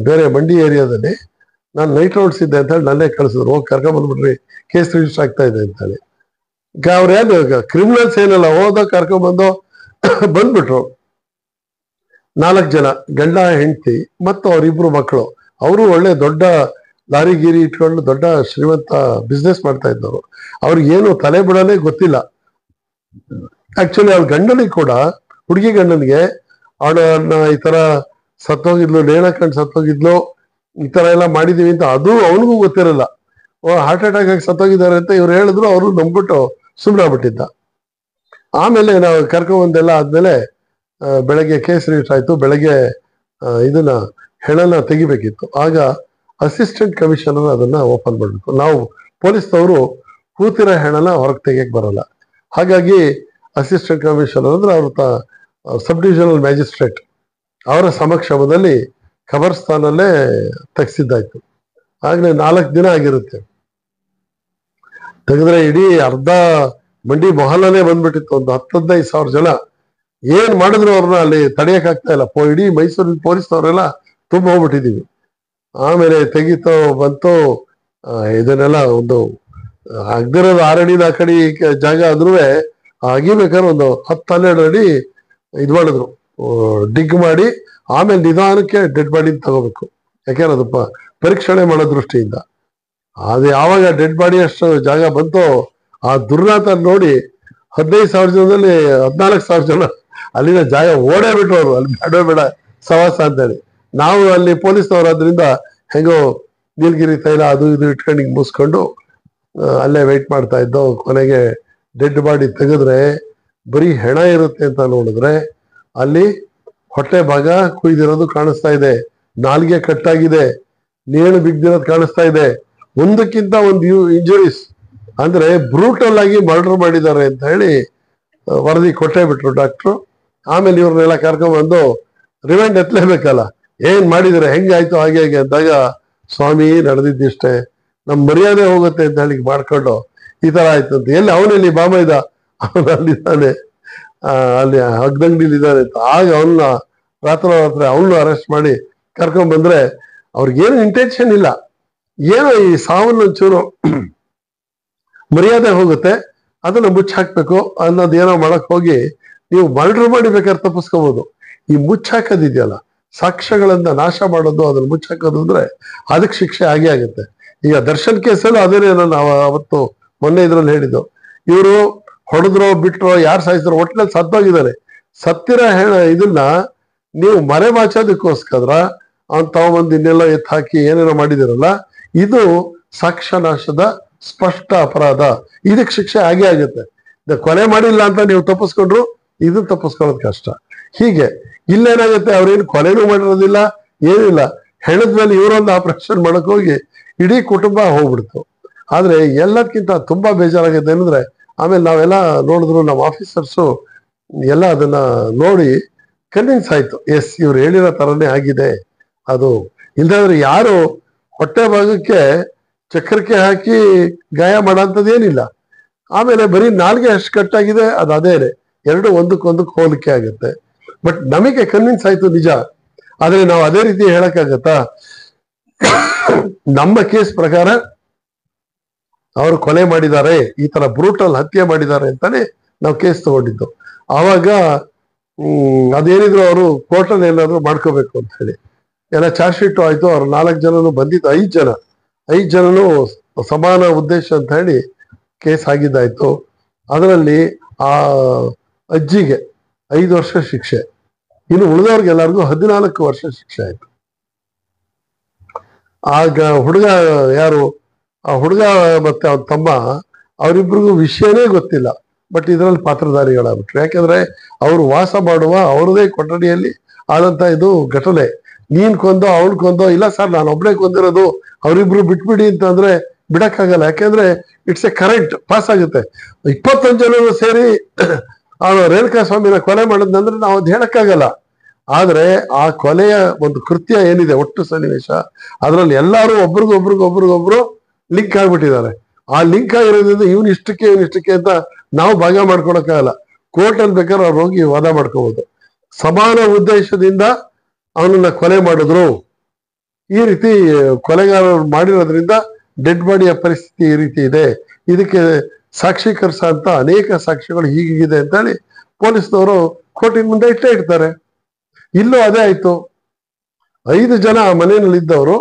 B: ಬೇರೆ ಮಂಡಿ ಏರಿಯಾದಲ್ಲಿ. ನಾನು ನೈಟ್ ರೌಂಡ್ಸ್ ಇದ್ದೆ ಅಂತ ಹೇಳಿ ನನ್ನೇ ಕಳಿಸಿದ್ರು, ಹೋಗಿ ಕರ್ಕೊಂಡ್ ಬಂದ್ಬಿಟ್ರಿ, ಕೇಸ್ ರಿಜಿಸ್ಟರ್ ಆಗ್ತಾ ಇದೆ ಅಂತ ಹೇಳಿ. ಅವ್ರು ಏನು ಕ್ರಿಮಿನಲ್ಸ್ ಏನಲ್ಲ, ಹೋದ ಕರ್ಕೊಂಡ್ಬಂದು ಬಂದ್ಬಿಟ್ರು. 4 ಜನ, ಗಂಡ ಹೆಂಡತಿ ಮತ್ತು ಅವ್ರಿಬ್ರು ಮಕ್ಕಳು. ಅವರು ಒಳ್ಳೆ ದೊಡ್ಡ ಲಾರಿ ಗೀರಿ ಇಟ್ಕೊಂಡು ದೊಡ್ಡ ಶ್ರೀಮಂತ ಬಿಸ್ನೆಸ್ ಮಾಡ್ತಾ ಇದ್ದವರು. ಅವ್ರಿಗೇನು ತಲೆ ಬಿಡೋನೇ ಗೊತ್ತಿಲ್ಲ. ಆಕ್ಚುಲಿ ಅವ್ರ ಗಂಡನಿಗೆ ಕೂಡ, ಹುಡುಗಿ ಗಂಡನಿಗೆ ಅವಳನ್ನ ಈ ತರ ಸತ್ತೋಗಿದ್ಲು, ನೇಣ ಕಂಡು ಸತ್ತೋಗಿದ್ಲು, ಈ ತರ ಎಲ್ಲ ಮಾಡಿದೀವಿ ಅಂತ ಅದು ಅವನಿಗೂ ಗೊತ್ತಿರಲ್ಲ. ಹಾರ್ಟ್ ಅಟ್ಯಾಕ್ ಆಗಿ ಸತ್ತೋಗಿದ್ದಾರೆ ಅಂತ ಇವ್ರು ಹೇಳಿದ್ರು, ಅವರು ನಂಬಿಟ್ಟು ಸುಮ್ಮನಾಗ್ಬಿಟ್ಟಿದ್ದ. ಆಮೇಲೆ ನಾವು ಕರ್ಕೊಂಬಂದೆಲ್ಲ ಆದ್ಮೇಲೆ ಬೆಳಗ್ಗೆ ಕೇಸ್ ರಿಜಿಸ್ಟರ್ ಆಯ್ತು. ಬೆಳಗ್ಗೆ ಇದನ್ನ ಹೆಣನ ತೆಗಿಬೇಕಿತ್ತು. ಆಗ ಅಸಿಸ್ಟೆಂಟ್ ಕಮಿಷನರ್ ಅದನ್ನ ಓಪನ್ ಮಾಡ್ಬೇಕು. ನಾವು ಪೊಲೀಸ್ನವರು ಕೂತಿರೋ ಹೆಣನ ಹೊರಗೆ ತೆಗಿಯಕ್ ಬರಲ್ಲ. ಹಾಗಾಗಿ ಅಸಿಸ್ಟೆಂಟ್ ಕಮಿಷನರ್ ಅಂದ್ರೆ ಅವ್ರ ಸಬ್ ಡಿವಿಷನಲ್ ಮ್ಯಾಜಿಸ್ಟ್ರೇಟ್ ಅವರ ಸಮಕ್ಷಮದಲ್ಲಿ ಖಬರ್ಸ್ಥಾನಲ್ಲೇ ತೆಗೆಸಿದ್ದಾಯ್ತು. ಆಗ್ಲೇ 4 ದಿನ ಆಗಿರುತ್ತೆ. ತೆಗೆದ್ರೆ ಇಡೀ ಅರ್ಧ ಮಂಡಿ ಮೊಹಲ್ಲನೇ ಬಂದ್ಬಿಟ್ಟಿತ್ತು. ಒಂದು 10-15 ಸಾವಿರ ಜನ. ಏನ್ ಮಾಡಿದ್ರು ಅವ್ರನ್ನ ಅಲ್ಲಿ ತಡೆಯಕ್ ಆಗ್ತಾ ಇಲ್ಲ. ಇಡೀ ಮೈಸೂರಿನ ಪೊಲೀಸ್ನವರೆಲ್ಲ ತುಂಬ ಹೋಗ್ಬಿಟ್ಟಿದೀವಿ. ಆಮೇಲೆ ತೆಗಿತೋ ಬಂತು. ಇದನ್ನೆಲ್ಲ ಒಂದು ಅಗ್ದಿರೋದು 6 ಅಡಿ 4 ಅಡಿ ಜಾಗ ಆದ್ರೂ ಅಗಿಬೇಕಾದ್ರೆ ಒಂದು 10-12 ಅಡಿ ಇದ್ ಮಾಡಿದ್ರು, ಡಿಗ್ ಮಾಡಿ. ಆಮೇಲೆ ನಿಧಾನಕ್ಕೆ ಡೆಡ್ ಬಾಡಿ ತಗೋಬೇಕು, ಯಾಕೆಂದ್ರೆ ಅದು ಪರೀಕ್ಷಣೆ ಮಾಡೋ ದೃಷ್ಟಿಯಿಂದ. ಅದು ಯಾವಾಗ ಡೆಡ್ ಬಾಡಿ ಅಷ್ಟು ಜಾಗ ಬಂತೋ ಆ ದುರ್ನಾಥ ನೋಡಿ 15,000 ಜನದಲ್ಲಿ 14,000 ಜನ ಅಲ್ಲಿನ ಜಾಗ ಓಡೇ ಬಿಟ್ರು. ಅವರು ಅಲ್ಲಿ ಬೇಡ ಸವಾಸ ಅಂತೇಳಿ. ನಾವು ಅಲ್ಲಿ ಪೊಲೀಸ್ನವ್ರು ಆದ್ರಿಂದ ಹೆಂಗೋ ನೀಲಗಿರಿ ತೈಲ ಅದು ಇದು ಇಟ್ಕೊಂಡು ಹಿಂಗ್ ಮುಸ್ಕೊಂಡು ಅಲ್ಲೇ ವೆಯ್ಟ್ ಮಾಡ್ತಾ ಇದ್ದೋ. ಕೊನೆಗೆ ಡೆಡ್ ಬಾಡಿ ತೆಗೆದ್ರೆ ಬರೀ ಹೆಣ ಇರುತ್ತೆ ಅಂತ ನೋಡಿದ್ರೆ ಅಲ್ಲಿ ಹೊಟ್ಟೆ ಭಾಗ ಕುಯ್ದಿರೋದು ಕಾಣಿಸ್ತಾ ಇದೆ, ನಾಲ್ಗೆ ಕಟ್ಟಾಗಿದೆ, ನೇಣು ಬಿಗ್ದಿರೋದು ಕಾಣಿಸ್ತಾ ಇದೆ. ಒಂದಕ್ಕಿಂತ ಒಂದು ಇಂಜುರೀಸ್, ಅಂದ್ರೆ ಬ್ರೂಟಲ್ ಆಗಿ ಮರ್ಡರ್ ಮಾಡಿದ್ದಾರೆ ಅಂತ ಹೇಳಿ ವರದಿ ಕೊಟ್ಟೇ ಬಿಟ್ರು ಡಾಕ್ಟ್ರು. ಆಮೇಲೆ ಇವ್ರನ್ನೆಲ್ಲ ಕರ್ಕೊಂಡ್ಬಂದು ರಿಮೈಂಡ್ ಎತ್ತಲೇಬೇಕಲ್ಲ, ಏನ್ ಮಾಡಿದ್ರೆ ಹೆಂಗಾಯ್ತು ಹಾಗೆ ಹೇಗೆ ಅಂದಾಗ, ಸ್ವಾಮಿ ನಡೆದಿದ್ದಿಷ್ಟೇ, ನಮ್ ಮರ್ಯಾದೆ ಹೋಗುತ್ತೆ ಅಂತ ಹೇಳಿ ಮಾಡ್ಕೊಂಡು ಈ ತರ ಆಯ್ತು ಅಂತ. ಎಲ್ಲಿ ಅವನಲ್ಲಿ ಬಾಮ ಇದ್ದ, ಅವನು ಅಲ್ಲಿದ್ದಾನೆ, ಅಲ್ಲಿ ಹಗ್ದಂಗಡಿಲಿ ಇದ್ದಾನೆ ಅಂತ. ಆಗ ಅವನ್ನ ರಾತ್ರಿ ಅವನು ಅರೆಸ್ಟ್ ಮಾಡಿ ಕರ್ಕೊಂಡ್ ಬಂದ್ರೆ ಅವ್ರಿಗೇನು ಇಂಟೆನ್ಷನ್ ಇಲ್ಲ, ಏನೋ ಈ ಸಾವನ್ನು ಒಂಚೂರು ಮರ್ಯಾದೆ ಹೋಗುತ್ತೆ, ಅದನ್ನ ಮುಚ್ಚಾಕ್ಬೇಕು ಅನ್ನೋದೇನೋ ಮಾಡಕ್ ಹೋಗಿ ನೀವು ಮರ್ಡರ್ ಮಾಡಿ ಬೇಕಾದ್ರೆ ತಪ್ಪಿಸ್ಕೋಬಹುದು. ಈ ಮುಚ್ಚಾಕೋದಿದೆಯಲ್ಲ, ಸಾಕ್ಷ್ಯಗಳನ್ನ ನಾಶ ಮಾಡೋದು, ಅದನ್ನ ಮುಚ್ಚಾಕೋದು ಅಂದ್ರೆ ಅದಕ್ಕೆ ಶಿಕ್ಷೆ ಆಗೇ ಆಗುತ್ತೆ. ಈಗ ದರ್ಶನ್ ಕೇಸಲ್ಲೂ ಅದೇನೇ ನಾವು ಅವತ್ತು ಮೊನ್ನೆ ಇದ್ರಲ್ಲಿ ಹೇಳಿದ್ದು. ಇವರು ಹೊಡೆದ್ರೋ ಬಿಟ್ರೋ ಯಾರು ಸಾಯಿಸಿದ್ರು ಒಟ್ಟಿನಲ್ಲಿ ಸತ್ತೋಗಿದ್ದಾರೆ. ಸತ್ತಿರೋ ಇದನ್ನ ನೀವು ಮರೆ ಬಾಚೋದಕ್ಕೋಸ್ಕರ ಅವ್ನು ತಗೊಂಬಂದು ಇನ್ನೆಲ್ಲ ಎತ್ತು ಹಾಕಿ ಏನೇನೋ ಮಾಡಿದಿರಲ್ಲ, ಇದು ಸಾಕ್ಷ್ಯ ನಾಶದ ಸ್ಪಷ್ಟ ಅಪರಾಧ. ಇದಕ್ಕೆ ಶಿಕ್ಷೆ ಆಗೇ ಆಗುತ್ತೆ. ಕೊಲೆ ಮಾಡಿಲ್ಲ ಅಂತ ನೀವು ತಪ್ಪಿಸ್ಕೊಂಡ್ರು ಇದನ್ನ ತಪ್ಪಿಸ್ಕೊಳ್ಳೋದು ಕಷ್ಟ. ಹೀಗೆ ಇಲ್ಲೇನಾಗುತ್ತೆ, ಅವ್ರೇನು ಕೊಲೆನೂ ಮಾಡಿರೋದಿಲ್ಲ, ಏನಿಲ್ಲ. ಹೆಣದ ಮೇಲೆ ಇವರೊಂದು ಆಪರೇಷನ್ ಮಾಡಕ್ ಹೋಗಿ ಇಡೀ ಕುಟುಂಬ ಹೋಗ್ಬಿಡ್ತು. ಆದ್ರೆ ಎಲ್ಲದಕ್ಕಿಂತ ತುಂಬಾ ಬೇಜಾರಾಗುತ್ತೆ ಏನಂದ್ರೆ, ಆಮೇಲೆ ನಾವೆಲ್ಲ ನೋಡಿದ್ರು, ನಮ್ಮ ಆಫೀಸರ್ಸು ಎಲ್ಲ ಅದನ್ನ ನೋಡಿ ಕನ್ವಿನ್ಸ್ ಆಯ್ತು, ಎಸ್ ಇವ್ರು ಹೇಳಿರೋ ತರನೇ ಆಗಿದೆ ಅದು. ಇಲ್ದಾದ್ರೆ ಯಾರು ಹೊಟ್ಟೆ ಭಾಗಕ್ಕೆ ಚಕ್ರಕ್ಕೆ ಹಾಕಿ ಗಾಯ ಮಾಡೋಂಥದ್ದು ಏನಿಲ್ಲ. ಆಮೇಲೆ ಬರೀ ನಾಲ್ಗೆ ಅಷ್ಟು ಕಟ್ಟಾಗಿದೆ, ಅದು ಅದೇನೆ, ಎರಡು ಒಂದಕ್ಕೊಂದಕ್ಕೆ ಹೋಲಿಕೆ ಆಗುತ್ತೆ. ಬಟ್ ನಮಗೆ ಕನ್ವಿನ್ಸ್ ಆಯ್ತು ನಿಜ, ಆದ್ರೆ ನಾವು ಅದೇ ರೀತಿ ಹೇಳಕ್ಕಾಗತ್ತಾ? ನಮ್ಮ ಕೇಸ್ ಪ್ರಕಾರ ಅವರು ಕೊಲೆ ಮಾಡಿದ್ದಾರೆ, ಈ ತರ ಬ್ರೂಟಲ್ ಹತ್ಯೆ ಮಾಡಿದ್ದಾರೆ ಅಂತಾನೆ ನಾವು ಕೇಸ್ ತಗೊಂಡಿದ್ದು. ಆವಾಗ ಅದೇನಿದ್ರು ಅವರು ಕೋರ್ಟಲ್ಲಿ ಏನಾದ್ರು ಮಾಡ್ಕೋಬೇಕು ಅಂತ ಹೇಳಿ ಎಲ್ಲ ಚಾರ್ಜ್ ಶೀಟ್ ಆಯ್ತು. ಅವ್ರು 4 ಜನನು ಬಂದಿದ್ದು 5 ಜನನು ಸಮಾನ ಉದ್ದೇಶ ಅಂತ ಹೇಳಿ ಕೇಸ್ ಆಗಿದ್ದಾಯ್ತು. ಅದರಲ್ಲಿ ಆ ಅಜ್ಜಿಗೆ 5 ವರ್ಷ ಶಿಕ್ಷೆ, ಇನ್ನು ಉಳಿದವ್ರಿಗೆಲ್ಲರಿಗೂ 14 ವರ್ಷ ಶಿಕ್ಷೆ ಆಯ್ತು. ಆಗ ಹುಡುಗ ಯಾರು, ಆ ಹುಡುಗ ಮತ್ತೆ ಅವನ ತಮ್ಮ, ಅವರಿಬ್ರಿಗೂ ವಿಷಯನೇ ಗೊತ್ತಿಲ್ಲ, ಬಟ್ ಇದರಲ್ಲಿ ಪಾತ್ರಧಾರಿಗಳಾಗ್ಬಿಟ್ರು. ಯಾಕಂದ್ರೆ ಅವರು ವಾಸ ಮಾಡುವ ಅವ್ರದೇ ಕೊಠಡಿಯಲ್ಲಿ ಆದಂತ ಇದು ಘಟನೆ. ನೀನ್ ಕೊಂದೋ ಅವಳು ಕೊಂದೋ, ಇಲ್ಲ ಸರ್ ನಾನು ಒಬ್ಬನೇ ಕೊಂದಿರೋದು, ಅವರಿಬ್ರು ಬಿಟ್ಬಿಡಿ ಅಂತಂದ್ರೆ ಬಿಡಕ್ಕಾಗಲ್ಲ. ಯಾಕೆಂದ್ರೆ ಇಟ್ಸ್ ಎ ಕರೆಂಟ್ ಪಾಸ್ ಆಗುತ್ತೆ. 25 ಜನರು ಸೇರಿ ಅವನು ರೇಣುಕಾ ಸ್ವಾಮಿನ ಕೊಲೆ ಮಾಡಿದ್ನಂದ್ರೆ ನಾವು ಅದು ಹೇಳಕ್ಕಾಗಲ್ಲ. ಆದ್ರೆ ಆ ಕೊಲೆಯ ಒಂದು ಕೃತ್ಯ ಏನಿದೆ, ಒಟ್ಟು ಸನ್ನಿವೇಶ, ಅದರಲ್ಲಿ ಎಲ್ಲರೂ ಒಬ್ರಿಗೊಬ್ರು ಲಿಂಕ್ ಆಗ್ಬಿಟ್ಟಿದ್ದಾರೆ. ಆ ಲಿಂಕ್ ಆಗಿರೋದ್ರಿಂದ ಇವನಿಷ್ಟಕ್ಕೆ ಅಂತ ನಾವು ಭಾಗ ಮಾಡ್ಕೊಳಕ್ಕಾಗಲ್ಲ. ಕೋರ್ಟ್ ಅಲ್ಲಿ ಬೇಕಾದ್ರೆ ಅವ್ರು ಹೋಗಿ ವಾದ ಮಾಡ್ಕೋಬಹುದು. ಸಮಾನ ಉದ್ದೇಶದಿಂದ ಅವನನ್ನ ಕೊಲೆ ಮಾಡಿದ್ರು, ಈ ರೀತಿ ಕೊಲೆಗಾರರು ಮಾಡಿರೋದ್ರಿಂದ ಡೆಡ್ ಬಾಡಿಯ ಪರಿಸ್ಥಿತಿ ಈ ರೀತಿ ಇದೆ, ಇದಕ್ಕೆ ಸಾಕ್ಷೀಕರಿಸ ಅಂತ ಅನೇಕ ಸಾಕ್ಷ್ಯಗಳು ಹೀಗಿದೆ ಅಂತ ಹೇಳಿ ಪೊಲೀಸ್ನವರು ಕೋರ್ಟಿನ ಮುಂದೆ ಇಡ್ತಾರೆ. ಇಲ್ಲೂ ಅದೇ ಆಯ್ತು. 5 ಜನ ಆ ಮನೆಯಲ್ಲಿದ್ದವರು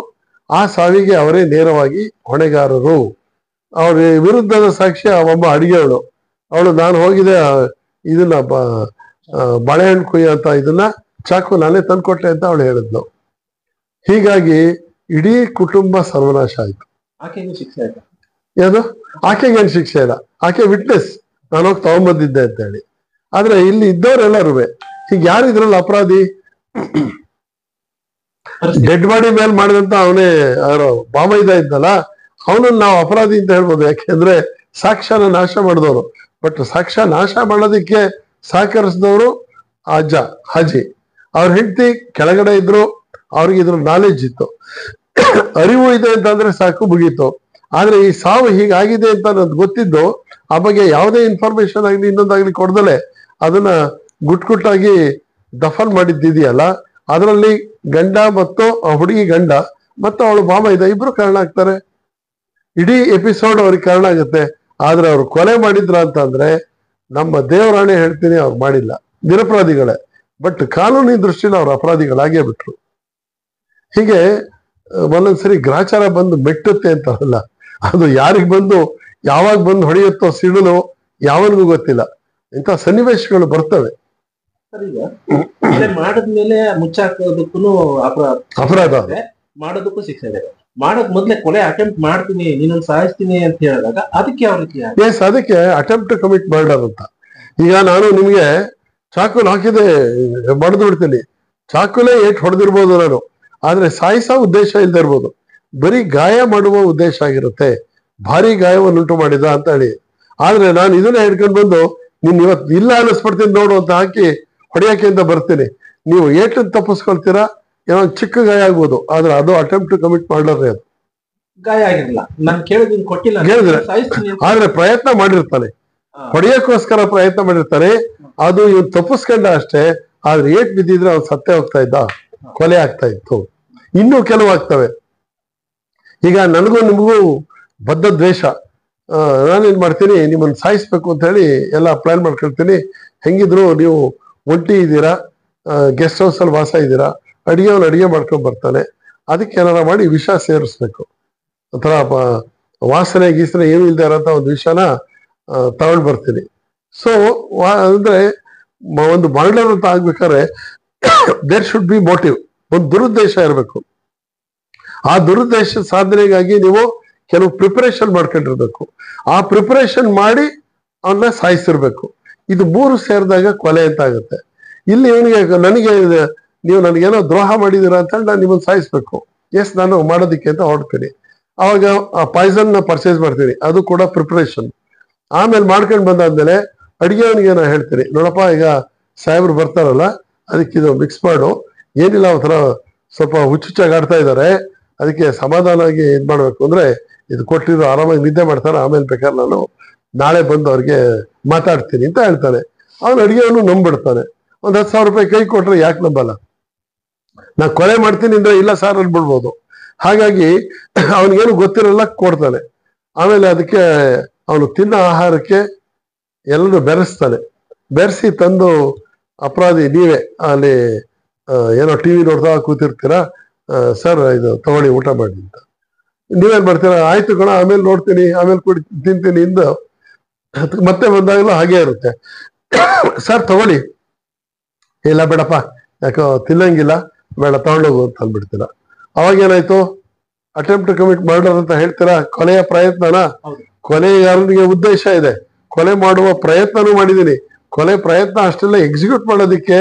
B: ಆ ಸಾವಿಗೆ ಅವರೇ ನೇರವಾಗಿ ಹೊಣೆಗಾರರು. ಅವ್ರ ವಿರುದ್ಧದ ಸಾಕ್ಷಿ ಒಬ್ಬ ಅಡಿಗೆವಳು, ಅವಳು ನಾನು ಹೋಗಿದೆ ಇದನ್ನ ಬಾಳೆಹಣ್ಣು ಕುಯ್ಯ ಅಂತ ಇದನ್ನ ಚಾಕು ನಾನೇ ತಂದ್ಕೊಟ್ಟೆ ಅಂತ ಅವಳು ಹೇಳಿದ್ಲು. ಹೀಗಾಗಿ ಇಡೀ ಕುಟುಂಬ ಸರ್ವನಾಶ ಆಯ್ತು. ಯಾವುದು? ಆಕೆಗೆ ಏನ್ ಶಿಕ್ಷೆ ಇಲ್ಲ, ಆಕೆ ವಿಟ್ನೆಸ್, ನಾನು ಹೋಗಿ ತಗೊಂಬಂದಿದ್ದೆ ಅಂತ ಹೇಳಿ. ಆದ್ರೆ ಇಲ್ಲಿ ಇದ್ದವರೆಲ್ಲರೂ ಹೀಗೆ ಯಾರು ಇದ್ರಲ್ಲಿ ಅಪರಾಧಿ? ಡೆಡ್ ಬಾಡಿ ಮೇಲೆ ಮಾಡಿದಂತ ಅವನೇ ಯಾರೋ ಬಾಮೈದ ಇದ್ದಲ್ಲ, ಅವನನ್ನ ನಾವು ಅಪರಾಧಿ ಅಂತ ಹೇಳ್ಬೋದು. ಯಾಕೆಂದ್ರೆ ಸಾಕ್ಷ್ಯನ ನಾಶ ಮಾಡಿದವರು. ಬಟ್ ಸಾಕ್ಷ್ಯ ನಾಶ ಮಾಡೋದಕ್ಕೆ ಸಹಕರಿಸಿದವರು ಅಜ್ಜ ಹಾಜಿ, ಅವ್ರ ಹೆಂಡತಿ ಕೆಳಗಡೆ ಇದ್ರು, ಅವ್ರಿಗೆ ಇದ್ರ ನಾಲೆಡ್ಜ್ ಇತ್ತು, ಅರಿವು ಇದೆ ಅಂತಂದ್ರೆ ಸಾಕು, ಮುಗೀತು. ಆದ್ರೆ ಈ ಸಾವು ಹೀಗಾಗಿದೆ ಅಂತ ನನಗೆ ಗೊತ್ತಿದ್ದು, ಆ ಬಗ್ಗೆ ಯಾವುದೇ ಇನ್ಫಾರ್ಮೇಶನ್ ಆಗ್ಲಿ ಇನ್ನೊಂದಾಗ್ಲಿ ಕೊಡ್ದಲೆ ಅದನ್ನ ಗುಟ್ಟಾಗಿ ದಫನ್ ಮಾಡಿದ್ದಿದೆಯಲ್ಲ, ಅದರಲ್ಲಿ ಗಂಡ ಮತ್ತು ಆ ಹುಡುಗಿ ಗಂಡ ಮತ್ತು ಅವಳು ಬಾಮೈದ ಇಬ್ರು ಕಾರಣ ಆಗ್ತಾರೆ. ಇಡೀ ಎಪಿಸೋಡ್ ಅವ್ರಿಗೆ ಕಾರಣ ಆಗುತ್ತೆ. ಆದ್ರೆ ಅವ್ರು ಕೊಲೆ ಮಾಡಿದ್ರ ಅಂತಂದ್ರೆ ನಮ್ಮ ದೇವರಾಣೆ ಹೇಳ್ತೀನಿ, ಅವ್ರು ಮಾಡಿಲ್ಲ, ನಿರಪರಾಧಿಗಳೇ. ಬಟ್ ಕಾನೂನಿನ ದೃಷ್ಟಿನ ಅವ್ರ ಅಪರಾಧಿಗಳಾಗೇ ಬಿಟ್ರು. ಹೀಗೆ ಒಂದೊಂದ್ಸರಿ ಗ್ರಾಚಾರ ಬಂದು ಮೆಟ್ಟುತ್ತೆ ಅಂತಾರಲ್ಲ, ಅದು ಯಾರಿಗ್ ಬಂದು ಯಾವಾಗ ಬಂದು ಹೊಡೆಯುತ್ತೋ ಸಿಡಿಲು ಯಾವನಿಗೂ ಗೊತ್ತಿಲ್ಲ. ಇಂಥ ಸನ್ನಿವೇಶಗಳು ಬರ್ತವೆ.
C: ಮಾಡಿದ್ಮೇಲೆ ಮುಚ್ಚಾಕೋದಕ್ಕೂ
B: ಅಪರಾಧ,
C: ಮಾಡೋದಕ್ಕೂ ಶಿಕ್ಷೆ ಇದೆ. ಮಾಡೋದ್ ಮೊದ್ಲೇ ಕೊಲೆ ಅಟೆಂಪ್ಟ್ ಮಾಡ್ತೀನಿ, ನೀನೊಂದು ಸಾಯಿಸ್ತೀನಿ ಅಂತ ಹೇಳಿದಾಗ ಅದಕ್ಕೆ ಯಾವ ರೀತಿ?
B: ಎಸ್, ಅದಕ್ಕೆ ಅಟೆಂಪ್ಟ್ ಕಮಿಟ್ ಮರ್ಡರ್ ಅಂತ. ಈಗ ನಾನು ನಿಮ್ಗೆ ಚಾಕುಲ್ ಹಾಕಿದೆ ಬಡ್ದು ಬಿಡ್ತೀನಿ, ಚಾಕುಲೇ ಏಟ್ ಹೊಡೆದಿರ್ಬೋದು ನಾನು, ಆದ್ರೆ ಸಾಯಿಸೋ ಉದ್ದೇಶ ಇಲ್ದೇ ಇರ್ಬೋದು, ಬರೀ ಗಾಯ ಮಾಡುವ ಉದ್ದೇಶ ಆಗಿರುತ್ತೆ, ಭಾರಿ ಗಾಯವನ್ನುಂಟು ಮಾಡಿದ ಅಂತ ಹೇಳಿ. ಆದ್ರೆ ನಾನು ಇದನ್ನ ಹಿಡ್ಕೊಂಡು ಬಂದು ನೀನ್ ಇವತ್ತು ಇಲ್ಲ ಅನ್ನಿಸ್ಬಿಡ್ತೀನಿ ನೋಡು ಅಂತ ಹಾಕಿ ಹೊಡೆಯಕ್ಕೆ ಅಂತ ಬರ್ತೀನಿ. ನೀವು ಏಟನ್ನು ತಪ್ಪಿಸ್ಕೊಳ್ತೀರಾ, ಏನೋ ಚಿಕ್ಕ ಗಾಯ ಆಗ್ಬೋದು, ಆದ್ರೆ ಅದು ಅಟೆಂಪ್ಟ್ ಕಮಿಟ್ ಮಾಡ್ರೆ ಅದು
C: ಗಾಯ ಆಗಿರಲ್ಲ. ನಾನು ಕೇಳಿದ್ರೆ ಕೊಟ್ಟಿಲ್ಲ,
B: ಆದ್ರೆ ಪ್ರಯತ್ನ ಮಾಡಿರ್ತಾನೆ, ಹೊಡೆಯಕ್ಕೋಸ್ಕರ ಪ್ರಯತ್ನ ಮಾಡಿರ್ತಾನೆ. ಅದು ಇವ್ನು ತಪ್ಪಿಸ್ಕೊಂಡ ಅಷ್ಟೇ, ಆದ್ರೆ ಏಟ್ ಬಿದ್ದಿದ್ರೆ ಅವ್ನು ಸತ್ತೇ ಹೋಗ್ತಾ ಇದ್ದ, ಕೊಲೆ ಆಗ್ತಾ ಇತ್ತು. ಇನ್ನೂ ಕೆಲವು ಆಗ್ತವೆ. ಈಗ ನನಗೂ ನಿಮಗೂ ಬದ್ಧ ದ್ವೇಷ, ನಾನೇನ್ ಮಾಡ್ತೀನಿ, ನಿಮ್ಮನ್ನು ಸಾಯಿಸ್ಬೇಕು ಅಂತ ಹೇಳಿ ಎಲ್ಲ ಪ್ಲಾನ್ ಮಾಡ್ಕೊಳ್ತೀನಿ. ಹೆಂಗಿದ್ರು ನೀವು ಒಂಟಿ ಇದ್ದೀರಾ, ಗೆಸ್ಟ್ ಹೌಸ್ ಅಲ್ಲಿ ವಾಸ ಇದ್ದೀರಾ, ಅಡಿಗೆ ಮಾಡ್ಕೊಂಡ್ ಬರ್ತಾನೆ, ಅದಕ್ಕೆ ಏನಾರ ಮಾಡಿ ವಿಷ ಸೇರಿಸ್ಬೇಕು, ಒಂಥರ ವಾಸನೆ ಗೀಸನೆ ಏನು ಇಲ್ದೇ ಇರೋಂಥ ಒಂದು ವಿಷನ ತಗೊಂಡ್ ಬರ್ತೀನಿ. ಸೊ ಅಂದ್ರೆ ಒಂದು ಮರ್ಡರ್ ಅಂತ ಆಗ್ಬೇಕಾದ್ರೆ ದೇರ್ ಶುಡ್ ಬಿ ಮೋಟಿವ್, ಒಂದು ದುರುದ್ದೇಶ ಇರಬೇಕು. ಆ ದುರುದ್ದೇಶ ಸಾಧನೆಗಾಗಿ ನೀವು ಕೆಲವು ಪ್ರಿಪರೇಷನ್ ಮಾಡ್ಕೊಂಡಿರ್ಬೇಕು. ಆ ಪ್ರಿಪರೇಷನ್ ಮಾಡಿ ಅವನ್ನ ಸಾಯಿಸಿರ್ಬೇಕು. ಇದು 3 ಸೇರಿದಾಗ ಕೊಲೆ ಅಂತ ಆಗುತ್ತೆ. ಇಲ್ಲಿ ನನಗೆ ನೀವು ನನಗೇನೋ ದ್ರೋಹ ಮಾಡಿದೀರಾ ಅಂತ ಹೇಳಿ ನಾನು ನಿಮ್ಮನ್ನು ಸಾಯಿಸ್ಬೇಕು. ಎಸ್, ನಾನು ಮಾಡೋದಿಕ್ಕೆ ಅಂತ ಹೊರಡ್ತೀನಿ. ಅವಾಗ ಆ ಪಾಯ್ಸನ್ ನ ಪರ್ಚೇಸ್ ಮಾಡ್ತೀನಿ, ಅದು ಕೂಡ ಪ್ರಿಪರೇಷನ್. ಆಮೇಲೆ ಮಾಡ್ಕೊಂಡು ಬಂದಾದ್ಮೇಲೆ ಅಡಿಗೆವನಿಗೆ ನಾನು ಹೇಳ್ತೀನಿ, ನೋಡಪ್ಪ ಈಗ ಸಾಹೇಬ್ರು ಬರ್ತಾರಲ್ಲ, ಅದಕ್ಕೆ ಇದು ಮಿಕ್ಸ್ ಮಾಡು, ಏನಿಲ್ಲ ಒಂಥರ ಸ್ವಲ್ಪ ಹುಚ್ಚುಚ್ಚಾಗಿ ಆಡ್ತಾ ಇದ್ದಾರೆ, ಅದಕ್ಕೆ ಸಮಾಧಾನವಾಗಿ ಇದ್ ಮಾಡ್ಬೇಕು ಅಂದ್ರೆ ಇದು ಕೊಟ್ಟಿರೋ ಆರಾಮಾಗಿ ನಿದ್ದೆ ಮಾಡ್ತಾರೆ, ಆಮೇಲೆ ಬೇಕಾದ್ರೆ ನಾನು ನಾಳೆ ಬಂದು ಅವ್ರಿಗೆ ಮಾತಾಡ್ತೀನಿ ಅಂತ ಹೇಳ್ತಾನೆ. ಅವನು ಅಡಿಗೆಯನ್ನು ನಂಬಿಡ್ತಾನೆ. ಒಂದ್ 10,000 ರೂಪಾಯಿ ಕೈ ಕೊಟ್ರೆ ಯಾಕೆ ನಂಬಲ್ಲ? ನಾ ಕೊಲೆ ಮಾಡ್ತೀನಿ ಅಂದ್ರೆ ಇಲ್ಲ ಸರ್ ಅನ್ಬಿಡ್ಬೋದು. ಹಾಗಾಗಿ ಅವನಿಗೇನು ಗೊತ್ತಿರಲ್ಲ, ಕೊಡ್ತಾನೆ. ಆಮೇಲೆ ಅದಕ್ಕೆ ಅವನು ತಿನ್ನೋ ಆಹಾರಕ್ಕೆ ಎಲ್ಲರೂ ಬೆರೆಸ್ತಾನೆ. ಬೆರೆಸಿ ತಂದು ಅಪರಾಧಿ ನೀವೇ ಅಲ್ಲಿ ಏನೋ ಟಿವಿ ನೋಡ್ತಾ ಕೂತಿರ್ತೀರಾ, ಸರ್ ಇದು ತಗೊಳ್ಳಿ ಊಟ ಮಾಡಿ ಅಂತ. ನೀವೇನ್ ಮಾಡ್ತೀರಾ? ಆಯ್ತು ಕಣ, ಆಮೇಲೆ ನೋಡ್ತೀನಿ, ಆಮೇಲೆ ತಿಂತೀನಿ ಇಂದ ಮತ್ತೆ ಬಂದಾಗಲೂ ಹಾಗೆ ಇರುತ್ತೆ. ಸರ್ ತಗೊಳ್ಳಿ, ಇಲ್ಲ ಬೇಡಪ್ಪ ಯಾಕೋ ತಿನ್ನಂಗಿಲ್ಲ, ಬೇಡ ತಗೊಂಡೋಗು ಅಂತ ಅಂದ್ಬಿಡ್ತೀರಾ. ಅವಾಗ ಏನಾಯ್ತು? ಅಟೆಂಪ್ಟ್ ಟು ಕಮಿಟ್ ಮರ್ಡರ್ ಅಂತ ಹೇಳ್ತೀರಾ, ಕೊಲೆಯ ಪ್ರಯತ್ನನ. ಕೊಲೆಗಾರನಿಗೆ ಉದ್ದೇಶ ಇದೆ, ಕೊಲೆ ಮಾಡುವ ಪ್ರಯತ್ನನೂ ಮಾಡಿದೀನಿ. ಕೊಲೆ ಪ್ರಯತ್ನ ಅಷ್ಟೆಲ್ಲ ಎಕ್ಸಿಕ್ಯೂಟ್ ಮಾಡೋದಿಕ್ಕೆ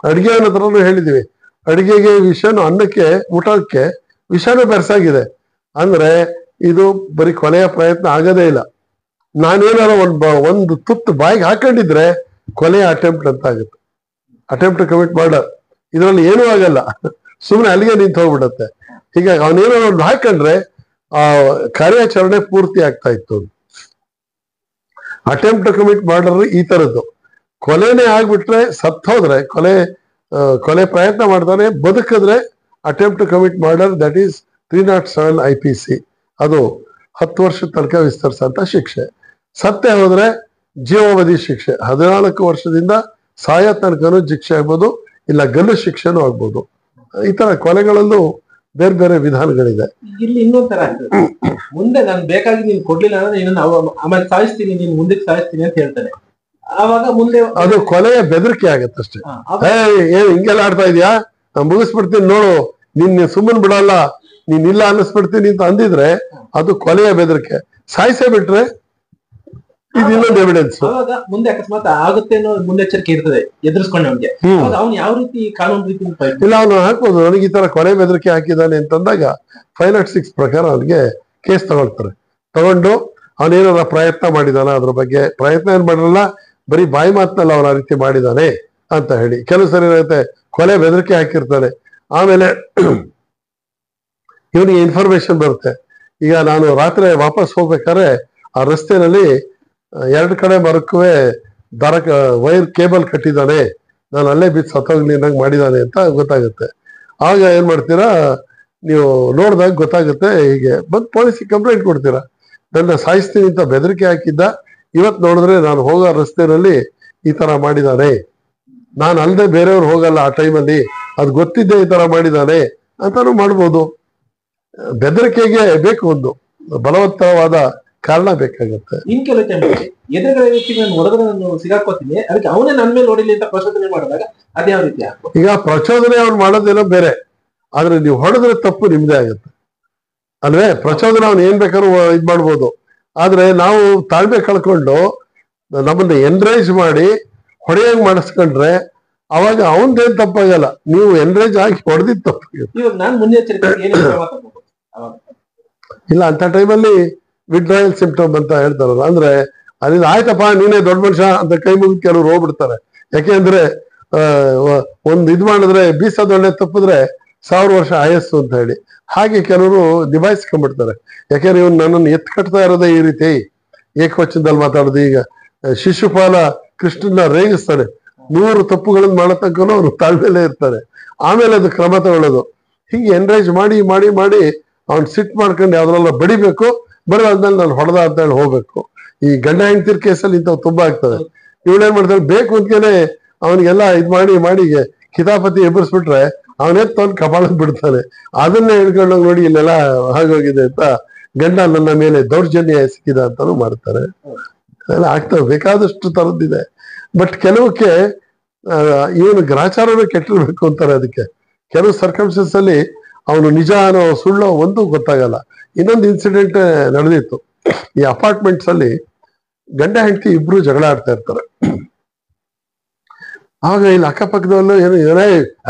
B: ಅಡಿಗೆ ಹತ್ರನೂ ಹೇಳಿದೀವಿ. ಅಡಿಗೆಗೆ ವಿಷನು, ಅನ್ನಕ್ಕೆ ಊಟಕ್ಕೆ ವಿಷಾನು ಬೆರೆಸಾಗಿದೆ ಅಂದ್ರೆ ಇದು ಬರೀ ಕೊಲೆಯ ಪ್ರಯತ್ನ ಆಗದೇ ಇಲ್ಲ. ನಾನೇನಾರ ಒಂದು ತುತ್ತು ಬಾಯಿಗೆ ಹಾಕೊಂಡಿದ್ರೆ ಕೊಲೆಯ ಅಟೆಂಪ್ಟ್ ಅಂತ ಆಗುತ್ತೆ. ಅಟೆಂಪ್ಟ್ ಟು ಕಮಿಟ್ ಮರ್ಡರ್ ಇದರಲ್ಲಿ ಏನೂ ಆಗಲ್ಲ, ಸುಮ್ಮನೆ ಅಲ್ಲಿಗೆ ನಿಂತು ಹೋಗ್ಬಿಡತ್ತೆ. ಹೀಗಾಗಿ ಅವನೇನೋ ಒಂದು ಹಾಕೊಂಡ್ರೆ ಆ ಕಾರ್ಯಾಚರಣೆ ಪೂರ್ತಿ ಆಗ್ತಾ ಇತ್ತು. ಅಟೆಂಪ್ಟ್ ಟು ಕಮಿಟ್ ಮರ್ಡರ್ ಈ ತರದ್ದು. ಕೊಲೆನೇ ಆಗ್ಬಿಟ್ರೆ, ಸತ್ತೋದ್ರೆ ಕೊಲೆ ಪ್ರಯತ್ನ ಮಾಡ್ತಾನೆ, ಬದುಕಿದ್ರೆ attempt to commit murder, that is 307 IPC. ಅದು 10 ವರ್ಷದ ತನಕ ವಿಸ್ತರಿಸಂತ ಶಿಕ್ಷೆ. ಸತ್ತೇ ಹೋದ್ರೆ ಜೀವಾವಧಿ ಶಿಕ್ಷೆ, 14 ವರ್ಷದಿಂದ ಸಾಯೋ ತನಕನೂ ಶಿಕ್ಷೆ ಆಗ್ಬೋದು, ಇಲ್ಲ ಗಲ್ಲು ಶಿಕ್ಷೆನೂ ಆಗ್ಬೋದು. ಈ ತರ ಕೊಲೆಗಳಲ್ಲೂ ಬೇರೆ ಬೇರೆ ವಿಧಾನಗಳಿದೆ.
C: ಇಲ್ಲಿ ಇನ್ನೊಂದ್ ತರ ಆಗ್ತದೆ, ಮುಂದೆ ನಾನು ಬೇಕಾಗಿ ನೀನ್ ಕೊಡ್ಲಿಲ್ಲ ಅಂದ್ರೆ ನೀನು ಆಮೇಲೆ ಸಾಯಿಸ್ತೀನಿ, ನೀನ್ ಮುಂದಕ್ಕೆ ಸಾಯಿಸ್ತೀನಿ ಅಂತ ಹೇಳ್ತಾನೆ. ಆವಾಗ ಮುಂದೆ
B: ಅದು ಕೊಲೆಯ ಬೆದರಿಕೆ ಆಗತ್ತಷ್ಟೇ. ಏನ್ ಹಿಂಗೆಲ್ಲ ಆಡ್ತಾ ಇದೀಯಾ, ಮುಗಿಸ್ಬಿಡ್ತೀನಿ ನೋಡು, ನಿನ್ನ ಸುಮ್ಮನೆ ಬಿಡಲ್ಲ, ನೀನ್ ಇಲ್ಲ ಅನ್ನಿಸ್ಬಿಡ್ತೀನಿ ಅಂತ ಅಂದಿದ್ರೆ ಅದು ಕೊಲೆಯ ಬೆದರಿಕೆ. ಸಾಯಿಸೇ ಬಿಟ್ರೆ ಇದು ಇನ್ನೊಂದು ಎವಿಡೆನ್ಸ್.
C: ಅವಾಗ ಮುಂದೆ ಅಕಸ್ಮಾತ್ ಆಗುತ್ತೆ ಅನ್ನೋ ಮುನ್ನೆಚ್ಚರಿಕೆ ಇರ್ತದೆ ಎದುರಿಸ್ಕೊಂಡವನಿಗೆ. ಅವ್ನು ಯಾವ ರೀತಿ ಕಾನೂನು ರೀತಿ
B: ಇಲ್ಲ, ಅವನು ಹಾಕ್ಬೋದು, ನನಗೆ ಈ ತರ ಕೊಲೆ ಬೆದರಿಕೆ ಹಾಕಿದ್ದಾನೆ ಅಂತಂದಾಗ 506 ಪ್ರಕಾರ ಅವನಿಗೆ ಕೇಸ್ ತಗೊಳ್ತಾರೆ. ತಗೊಂಡು ಅವನೇನಾರ ಪ್ರಯತ್ನ ಮಾಡಿದಾನ, ಅದ್ರ ಬಗ್ಗೆ ಪ್ರಯತ್ನ ಏನ್ ಮಾಡಿರಲ್ಲ, ಬರೀ ಬಾಯಿ ಮಾತನಲ್ಲಿ ಅವನ ರೀತಿ ಮಾಡಿದಾನೆ ಅಂತ ಹೇಳಿ. ಕೆಲವು ಸರಿ ಏನಾಗುತ್ತೆ, ಕೊಲೆ ಬೆದರಿಕೆ ಹಾಕಿರ್ತಾನೆ, ಆಮೇಲೆ ಇವನಿಗೆ ಇನ್ಫಾರ್ಮೇಶನ್ ಬರುತ್ತೆ. ಈಗ ನಾನು ರಾತ್ರಿ ವಾಪಸ್ ಹೋಗ್ಬೇಕಾದ್ರೆ ಆ ರಸ್ತೆನಲ್ಲಿ 2 ಕಡೆ ಮರಕ್ಕೂ ವೈರ್ ಕೇಬಲ್ ಕಟ್ಟಿದ್ದಾನೆ, ನಾನು ಅಲ್ಲೇ ಬಿದ್ದು ಸತ್ತೋಗ್ಲಿ ಅನ್ನಂಗೆ ಮಾಡಿದಾನೆ ಅಂತ ಗೊತ್ತಾಗುತ್ತೆ. ಆಗ ಏನ್ ಮಾಡ್ತೀರಾ ನೀವು, ನೋಡಿದಾಗ ಗೊತ್ತಾಗುತ್ತೆ, ಹೀಗೆ ಬಂದು ಪೊಲೀಸಿಗೆ ಕಂಪ್ಲೇಂಟ್ ಕೊಡ್ತೀರಾ, ನನ್ನ ಸಾಯಿಸ್ತೀನಿ ಅಂತ ಬೆದರಿಕೆ ಹಾಕಿದ್ದ, ಇವತ್ ನೋಡಿದ್ರೆ ನಾನು ಹೋಗೋ ರಸ್ತೆನಲ್ಲಿ ಈ ತರ ಮಾಡಿದಾನೆ, ನಾನು ಅಲ್ಲದೆ ಬೇರೆಯವ್ರು ಹೋಗಲ್ಲ ಆ ಟೈಮಲ್ಲಿ, ಅದು ಗೊತ್ತಿದ್ದೆ ಈ ತರ ಮಾಡಿದಾನೆ ಅಂತಾನು ಮಾಡ್ಬೋದು. ಬೆದರಿಕೆಗೆ ಬೇಕು ಒಂದು ಬಲವತ್ತವಾದ ಕಾರಣ ಬೇಕಾಗತ್ತೆ.
C: ಇನ್ ಕೆಲವು ಟೈಮ್ ಎದುರುಗಡೆ ವ್ಯಕ್ತಿ ನಾನು ಹೊಡೆದ್ರೆ ನಾನು ಸಿಗಾಕೋತೀನಿ, ಅದಕ್ಕೆ ಅವನೇ ನನ್ನ ಮೇಲೆ ಹೊಡಿಲಿ ಅಂತ ಪ್ರಚೋದನೆ ಮಾಡಿದಾಗ ಅದ್ಯಾವ ರೀತಿ ಆಗ್ಬೋದು? ಈಗ
B: ಪ್ರಚೋದನೆ ಅವ್ನು ಮಾಡೋದೇನೋ ಬೇರೆ, ಆದ್ರೆ ನೀವು ಹೊಡೆದ್ರೆ ತಪ್ಪು ನಿಮ್ದೇ ಆಗುತ್ತೆ ಅಲ್ವೇ. ಪ್ರಚೋದನೆ ಅವ್ನು ಏನ್ ಬೇಕಾದ್ರೂ ಇದ್ ಮಾಡ್ಬೋದು, ಆದ್ರೆ ನಾವು ತಾಳ್ಮೆ ಕಳ್ಕೊಂಡು ನಮ್ಮನ್ನ ಎನ್ರೇಜ್ ಮಾಡಿ ಹೊಡೆಯಂಗ್ ಮಾಡಿಸ್ಕೊಂಡ್ರೆ ಅವಾಗ ಅವನ್ದೇನ್ ತಪ್ಪಾಗಲ್ಲ, ನೀವು ಎನ್ರೇಜ್ ಆಗಿ ಹೊಡೆದಿದ್ದು ತಪ್ಪಾಗುತ್ತೆ.
C: ಇವಾಗ ನಾನು ಮುನ್ನೆಚ್ಚರಿಕೆ
B: ಇಲ್ಲ, ಅಂತ ಟೈಮಲ್ಲಿ ವಿಡ್ರಾಯಲ್ ಸಿಂಪ್ಟಮ್ ಅಂತ ಹೇಳ್ತಾರಲ್ಲ, ಅಂದ್ರೆ ಅಲ್ಲಿಂದ ಆಯ್ತಪ್ಪ ನೀನೇ ದೊಡ್ಡ ಮನುಷ್ಯ ಅಂತ ಕೈ ಮುಗಿದು ಕೆಲವ್ರು ಹೋಗ್ಬಿಡ್ತಾರೆ. ಯಾಕೆಂದ್ರೆ ಒಂದ್ ಇದ್ ಮಾಡಿದ್ರೆ ಬೀಸದೊಳ್ಳೆ ತಪ್ಪಿದ್ರೆ 1000 ವರ್ಷ ಆಯಸ್ಸು ಅಂತ ಹೇಳಿ. ಹಾಗೆ ಕೆಲವರು ನಿಭಾಯಿಸ್ಕೊಂಡ್ಬಿಡ್ತಾರೆ. ಯಾಕೆಂದ್ರೆ ಇವ್ನು ನನ್ನನ್ನು ಎತ್ ಕಟ್ತಾ ಇರೋದೇ ಈ ರೀತಿ ಏಕವಚನದಲ್ಲಿ ಮಾತಾಡೋದು. ಈಗ ಶಿಶುಪಾಲ ಕೃಷ್ಣನ ರೇಗಿಸ್ತಾನೆ, 100 ತಪ್ಪುಗಳನ್ನು ಮಾಡೋ ತನಕನೂ ಅವ್ರು ತಾಳ್ಮೇಲೆ ಇರ್ತಾರೆ, ಆಮೇಲೆ ಅದು ಕ್ರಮ ತಗೊಳ್ಳೋದು. ಹೀಗೆ ಎನ್ರೇಜ್ ಮಾಡಿ ಮಾಡಿ ಮಾಡಿ ಅವ್ನು ಸಿಟ್ ಮಾಡ್ಕೊಂಡು ಯಾವ್ದ್ರಲ್ಲ ಬಡಿಬೇಕು, ಬರೋದಾದ್ಮೇಲೆ ನಾನು ಹೊಡೆದ ಅಂತ ಹೇಳಿ ಹೋಗ್ಬೇಕು. ಈ ಗಂಡ ಹೆಂಡತಿರ್ ಕೇಸಲ್ಲಿ ಇಂಥವು ತುಂಬಾ ಆಗ್ತದೆ. ಇವಳೇನ್ ಮಾಡ್ತಾರೆ, ಬೇಕು ಅಂತೇನೆ ಅವನಿಗೆಲ್ಲ ಇದ್ ಮಾಡಿ ಮಾಡಿ ಕಿತಾಪತಿ ಎಬ್ಬರಿಸ್ಬಿಟ್ರೆ ಅವನೆತ್ತವನ್ ಕಪಾಳಕ್ ಬಿಡ್ತಾನೆ. ಅದನ್ನೇ ಹೇಳ್ಕೊಂಡೋಗಿ ನೋಡಿ ಇಲ್ಲೆಲ್ಲ ಹಾಗೋಗಿದೆ ಅಂತ ಗಂಡ ನನ್ನ ಮೇಲೆ ದೌರ್ಜನ್ಯ ಎಸಗಿದ ಅಂತಾನು ಮಾಡ್ತಾರೆ. ಅದೆಲ್ಲ ಆಗ್ತವೆ, ಬೇಕಾದಷ್ಟು ತರದ್ದಿದೆ. ಬಟ್ ಕೆಲವಕ್ಕೆ ಇವನು ಗ್ರಾಚಾರನೂ ಕೆಟ್ಟಿರ್ಬೇಕು ಅಂತಾರೆ. ಅದಕ್ಕೆ ಕೆಲವು ಸರ್ಕಮ್ಸ್ಟೆನ್ಸ್ ಅಲ್ಲಿ ಅವನು ನಿಜಾನೋ ಸುಳ್ಳೋ ಒಂದು ಗೊತ್ತಾಗಲ್ಲ. ಇನ್ನೊಂದು ಇನ್ಸಿಡೆಂಟ್ ನಡೆದಿತ್ತು. ಈ ಅಪಾರ್ಟ್ಮೆಂಟ್ಸ್ ಅಲ್ಲಿ ಗಂಡ ಹೆಂಡತಿ ಇಬ್ರು ಜಗಳ ಆಡ್ತಾ ಇರ್ತಾರೆ. ಆಗ ಇಲ್ಲಿ ಅಕ್ಕಪಕ್ಕದಲ್ಲೂ ಏನೇ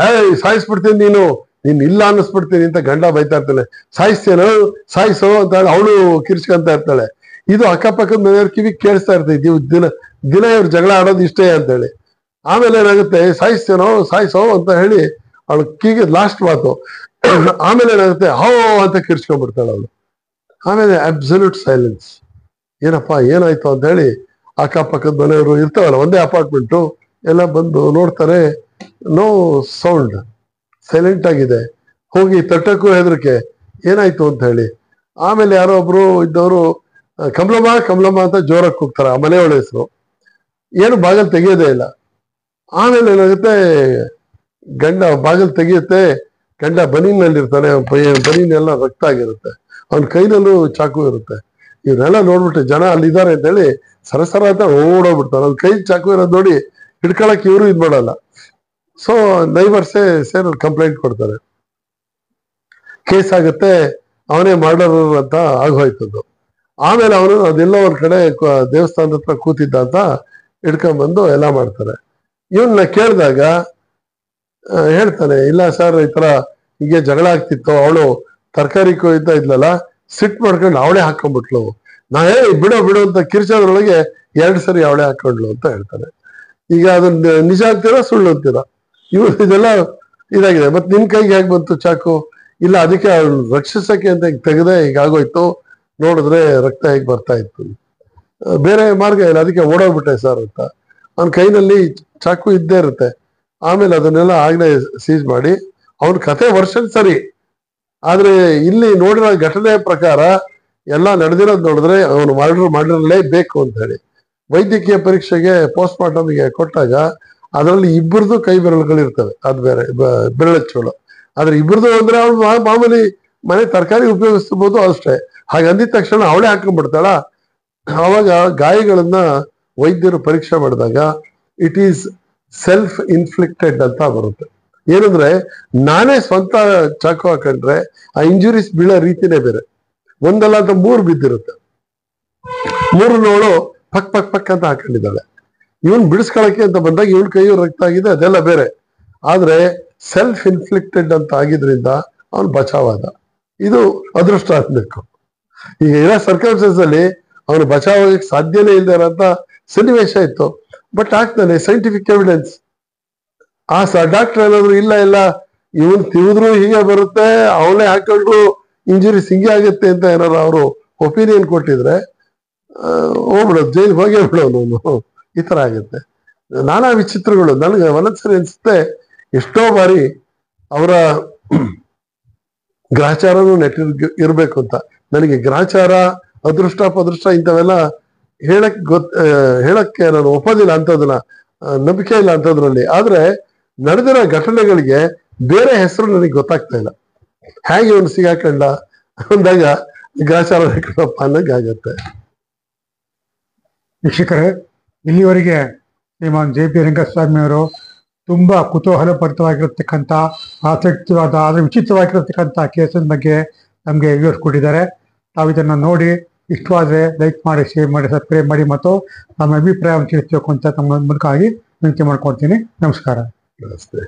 B: ಸಾಯಿಸ್ಬಿಡ್ತೀನಿ ನೀನ್ ಇಲ್ಲ ಅನ್ನಿಸ್ಬಿಡ್ತೀನಿ ಅಂತ ಗಂಡ ಬೈತಾ ಇರ್ತಾನೆ. ಸಾಯಿಸ್ತೇನೋ ಸಾಯಿಸೋ ಅಂತ ಹೇಳಿ ಅವಳು ಕಿರ್ಚ್ಕೊಂತ ಇರ್ತಾಳೆ. ಇದು ಅಕ್ಕಪಕ್ಕದ ಮನೆಯವ್ರ ಕಿವಿ ಕೇಳಿಸ್ತಾ ಇರ್ತೈತಿ, ದಿನ ಇವ್ರು ಜಗಳ ಆಡೋದು ಇಷ್ಟೇ ಅಂತೇಳಿ. ಆಮೇಲೆ ಏನಾಗುತ್ತೆ, ಸಾಯಿಸ್ತೇನೋ ಸಾಯಿಸೋ ಅಂತ ಹೇಳಿ ಅವಳು ಕಿವಿಗೆ ಲಾಸ್ಟ್ ಮಾತು. ಆಮೇಲೆ ಏನಾಗುತ್ತೆ, ಹೋ ಅಂತ ಕಿರ್ಚ್ಕೊಂಡ್ಬಿಡ್ತಾಳೆ ಅವಳು. ಆಮೇಲೆ ಅಬ್ಸಲ್ಯೂಟ್ ಸೈಲೆನ್ಸ್. ಏನಪ್ಪಾ ಏನಾಯ್ತು ಅಂತ ಹೇಳಿ ಅಕ್ಕಪಕ್ಕದ ಮನೆಯವರು ಇರ್ತಾವಲ್ಲ, ಒಂದೇ ಅಪಾರ್ಟ್ಮೆಂಟು, ಎಲ್ಲ ಬಂದು ನೋಡ್ತಾರೆ. ನೋ ಸೌಂಡ್, ಸೈಲೆಂಟ್ ಆಗಿದೆ. ಹೋಗಿ ತಟ್ಟಕ್ಕೂ ಹೆದರಿಕೆ, ಏನಾಯ್ತು ಅಂತ ಹೇಳಿ. ಆಮೇಲೆ ಯಾರೋ ಒಬ್ರು ಇದ್ದವರು ಕಮಲಮ್ಮ ಅಂತ ಜೋರಾಗಿ ಕೂಗ್ತಾರೆ, ಆ ಮನೆಯೊಳ ಹೆಸರು. ಏನು ಬಾಗಿಲು ತೆಗಿಯೋದೇ ಇಲ್ಲ. ಆಮೇಲೆ ಏನಾಗುತ್ತೆ, ಗಂಡ ಬಾಗಿಲು ತೆಗಿಯುತ್ತೆ, ಗಂಡ ಬನೀನಲ್ಲಿರ್ತಾನೆ, ಬನೀನೆಲ್ಲ ರಕ್ತ ಆಗಿರುತ್ತೆ, ಅವನ ಕೈನಲ್ಲೂ ಚಾಕು ಇರುತ್ತೆ. ಇವನ್ನೆಲ್ಲ ನೋಡ್ಬಿಟ್ಟು ಜನ ಅಲ್ಲಿದ್ದಾರೆ ಅಂತ ಹೇಳಿ ಸರಸರ ಅಂತ ಓಡೋಗ್ಬಿಡ್ತಾರೆ. ಅವ್ನ ಕೈ ಚಾಕು ಇರೋದು ನೋಡಿ ಹಿಡ್ಕೊಳಕ್ ಇವರು ಇದ್ ಮಾಡಲ್ಲ. ಸೊ ನೈಬರ್ಸೇ ಸೇರಿ ಕಂಪ್ಲೇಂಟ್ ಕೊಡ್ತಾರೆ, ಕೇಸ್ ಆಗುತ್ತೆ, ಅವನೇ ಮರ್ಡರ್ ಅಂತ ಆಗೋಯ್ತದ್ದು. ಆಮೇಲೆ ಅವನು ಅದೆಲ್ಲ ಒಂದ್ ಕಡೆ ದೇವಸ್ಥಾನದ ಹತ್ರ ಕೂತಿದ್ದ ಅಂತ ಹಿಡ್ಕೊಂಡ್ಬಂದು ಎಲ್ಲ ಮಾಡ್ತಾರೆ. ಇವನ್ನ ಕೇಳಿದಾಗ ಹೇಳ್ತಾನೆ, ಇಲ್ಲ ಸರ್, ಈ ತರ ಹೀಗೆ ಜಗಳ ಆಗ್ತಿತ್ತು, ಅವಳು ತರಕಾರಿ ಕೊಯ್ತಾ ಇದ್ಲಲ್ಲ, ಸಿಟ್ ಮಾಡ್ಕೊಂಡು ಅವಳೇ ಹಾಕೊಂಡ್ಬಿಟ್ಲು, ನಾ ಬಿಡೋ ಅಂತ ಕಿರ್ಚೋದ್ರೊಳಗೆ 2 ಸರಿ ಅವಳೇ ಹಾಕೊಂಡ್ಲು ಅಂತ ಹೇಳ್ತಾನೆ. ಈಗ ಅದನ್ನ ನಿಜ ಅಂತೀರಾ ಸುಳ್ಳು ಅಂತೀರಾ? ಇದೆಲ್ಲ ಇದಾಗಿದೆ. ಮತ್ತೆ ನಿನ್ ಕೈಗೆ ಹೇಗೆ ಬಂತು ಚಾಕು? ಇಲ್ಲ, ಅದಕ್ಕೆ ಅವಳು ರಕ್ಷಿಸಕ್ಕೆ ಅಂತ ಈಗ ತೆಗೆದೆ, ಹೀಗಾಗೋಯ್ತು, ನೋಡಿದ್ರೆ ರಕ್ತ ಹೇಗೆ ಬರ್ತಾ ಇತ್ತು, ಬೇರೆ ಮಾರ್ಗ ಇಲ್ಲ, ಅದಕ್ಕೆ ಓಡೋಗ್ಬಿಟ್ಟೆ ಸರ್ ಅಂತ. ಅವನ ಕೈನಲ್ಲಿ ಚಾಕು ಇದ್ದೇ ಇರುತ್ತೆ. ಆಮೇಲೆ ಅದನ್ನೆಲ್ಲ ಆಗ್ಲೇ ಸೀಜ್ ಮಾಡಿ ಅವನ ಕತೆ ವರ್ಷನ್ ಸರಿ, ಆದ್ರೆ ಇಲ್ಲಿ ನೋಡಿರೋ ಘಟನೆ ಪ್ರಕಾರ ಎಲ್ಲ ನಡೆದಿರೋದು ನೋಡಿದ್ರೆ ಅವನು ಮಾಡಿರಲೇಬೇಕು ಅಂತ ಹೇಳಿ ವೈದ್ಯಕೀಯ ಪರೀಕ್ಷೆಗೆ ಪೋಸ್ಟ್ ಮಾರ್ಟಮ್ಗೆ ಕೊಟ್ಟಾಗ ಅದರಲ್ಲಿ ಇಬ್ಬರದು ಕೈ ಬೆರಳುಗಳಿರ್ತವೆ, ಅದು ಬೇರೆ ಬೆರಳಚ್ಚುಗಳು. ಆದ್ರೆ ಇಬ್ಬರದು ಅಂದ್ರೆ ಅವಳು ಮಾಮೂಲಿ ಮನೆ ತರಕಾರಿ ಉಪಯೋಗಿಸ್ಬೋದು ಅಷ್ಟೇ. ಹಾಗೆ ಅಂದಿದ ತಕ್ಷಣ ಅವಳೇ ಹಾಕೊಂಡ್ಬಿಡ್ತಾಳ. ಅವಾಗ ಗಾಯಗಳನ್ನ ವೈದ್ಯರು ಪರೀಕ್ಷೆ ಮಾಡಿದಾಗ ಇಟ್ ಈಸ್ ಸೆಲ್ಫ್ ಇನ್ಫ್ಲಿಕ್ಟೆಡ್ ಅಂತ ಬರುತ್ತೆ. ಏನಂದ್ರೆ ನಾನೇ ಸ್ವಂತ ಚಾಕು ಹಾಕೊಂಡ್ರೆ ಆ ಇಂಜುರೀಸ್ ಬೀಳೋ ರೀತಿನೇ ಬೇರೆ. ಒಂದಲ್ಲ ಅಂತ 3 ಬಿದ್ದಿರುತ್ತೆ, 3 ಪಕ್ ಅಂತ ಹಾಕೊಂಡಿದ್ದಾಳೆ. ಇವನ್ ಬಿಡಿಸ್ಕೊಳಕ್ಕೆ ಅಂತ ಬಂದಾಗ ಇವನ್ ಕೈಯು ರಕ್ತ ಆಗಿದೆ, ಅದೆಲ್ಲ ಬೇರೆ. ಆದ್ರೆ ಸೆಲ್ಫ್ ಇನ್ಫ್ಲಿಕ್ಟೆಡ್ ಅಂತ ಆಗಿದ್ರಿಂದ ಅವನು ಬಚಾವಾದ. ಇದು ಅದೃಷ್ಟ ಅನ್ಬೇಕು. ಈಗ ಇರೋ ಸರ್ಕಮ್ಸ್ಟೆನ್ಸ್ ಅಲ್ಲಿ ಅವನು ಬಚಾವಾಗಕ್ಕೆ ಸಾಧ್ಯನೇ ಇಲ್ಲದೆ ಇರೋಂತ ಸನ್ನಿವೇಶ ಇತ್ತು. ಬಟ್ ಆಗ್ತಾನೆ ಸೈಂಟಿಫಿಕ್ ಎವಿಡೆನ್ಸ್. ಆ ಡಾಕ್ಟರ್ ಏನಾದ್ರು ಇಲ್ಲ ಇವನ್ ತಿವಿದ್ರು ಹೀಗೆ ಬರುತ್ತೆ, ಅವಳೇ ಹಾಕೊಂಡ್ರು ಇಂಜುರೀಸ್ ಹಿಂಗೆ ಆಗುತ್ತೆ ಅಂತ ಏನಾರು ಅವರು ಒಪಿನಿಯನ್ ಕೊಟ್ಟಿದ್ರೆ ಹೋಗ್ಬಿಡೋದು, ಜೈಲಿಗೆ ಹೋಗೇ ಬಿಡೋನು. ಈ ತರ ಆಗುತ್ತೆ. ನಾನಾ ವಿಚಿತ್ರಗಳು. ನನಗೆ ಒಂದೊಂದ್ಸರಿ ಅನ್ಸುತ್ತೆ, ಎಷ್ಟೋ ಬಾರಿ ಅವರ ಗ್ರಹಚಾರನೂ ಇರ್ಬೇಕು ಅಂತ. ನನಗೆ ಗ್ರಹಚಾರ, ಅದೃಷ್ಟ ಪದೃಷ್ಟ ಇಂಥವೆಲ್ಲ ಹೇಳಕ್ಕೆ ನಾನು ಒಪ್ಪೋದಿಲ್ಲ ಅಂತದನ್ನ, ನಂಬಿಕೆ ಇಲ್ಲ ಅಂತದ್ರಲ್ಲಿ. ಆದ್ರೆ ನಡೆದಿರೋ ಘಟನೆಗಳಿಗೆ ಬೇರೆ ಹೆಸರು ನನಗೆ ಗೊತ್ತಾಗ್ತಾ ಇಲ್ಲ. ಹೇಗೆ ಇವನು ಸಿಗಾಕೊಂಡ ಅಂದಾಗ ಗ್ರಹಚಾರ ಅನ್ನಂಗೆ ಆಗತ್ತೆ.
A: ವೀಕ್ಷಕರೇ, ಇಲ್ಲಿವರೆಗೆ ಶ್ರೀಮಾನ್ JP ರಂಗಸ್ವಾಮಿ ಅವರು ತುಂಬಾ ಕುತೂಹಲಭರಿತವಾಗಿರತಕ್ಕಂಥ, ಆಸಕ್ತಿವಾದ ಆದರೆ ವಿಚಿತ್ರವಾಗಿರತಕ್ಕಂಥ ಕೇಸಿನ ಬಗ್ಗೆ ನಮಗೆ ವಿವರಿಸ್ಕೊಟ್ಟಿದ್ದಾರೆ. ತಾವು ಇದನ್ನು ನೋಡಿ ಇಷ್ಟವಾದರೆ ಲೈಕ್ ಮಾಡಿ, ಶೇರ್ ಮಾಡಿ, ಸಬ್ಸ್ಕ್ರೈಬ್ ಮಾಡಿ ಮತ್ತು ನಮ್ಮ ಅಭಿಪ್ರಾಯವನ್ನು ತಿಳಿಸಬೇಕು ಅಂತ ತಮ್ಮ ಮೂಲಕ ಆಗಿ ವಿನಂತಿ ಮಾಡ್ಕೊಳ್ತೀನಿ. ನಮಸ್ಕಾರ.
B: ನಮಸ್ತೆ.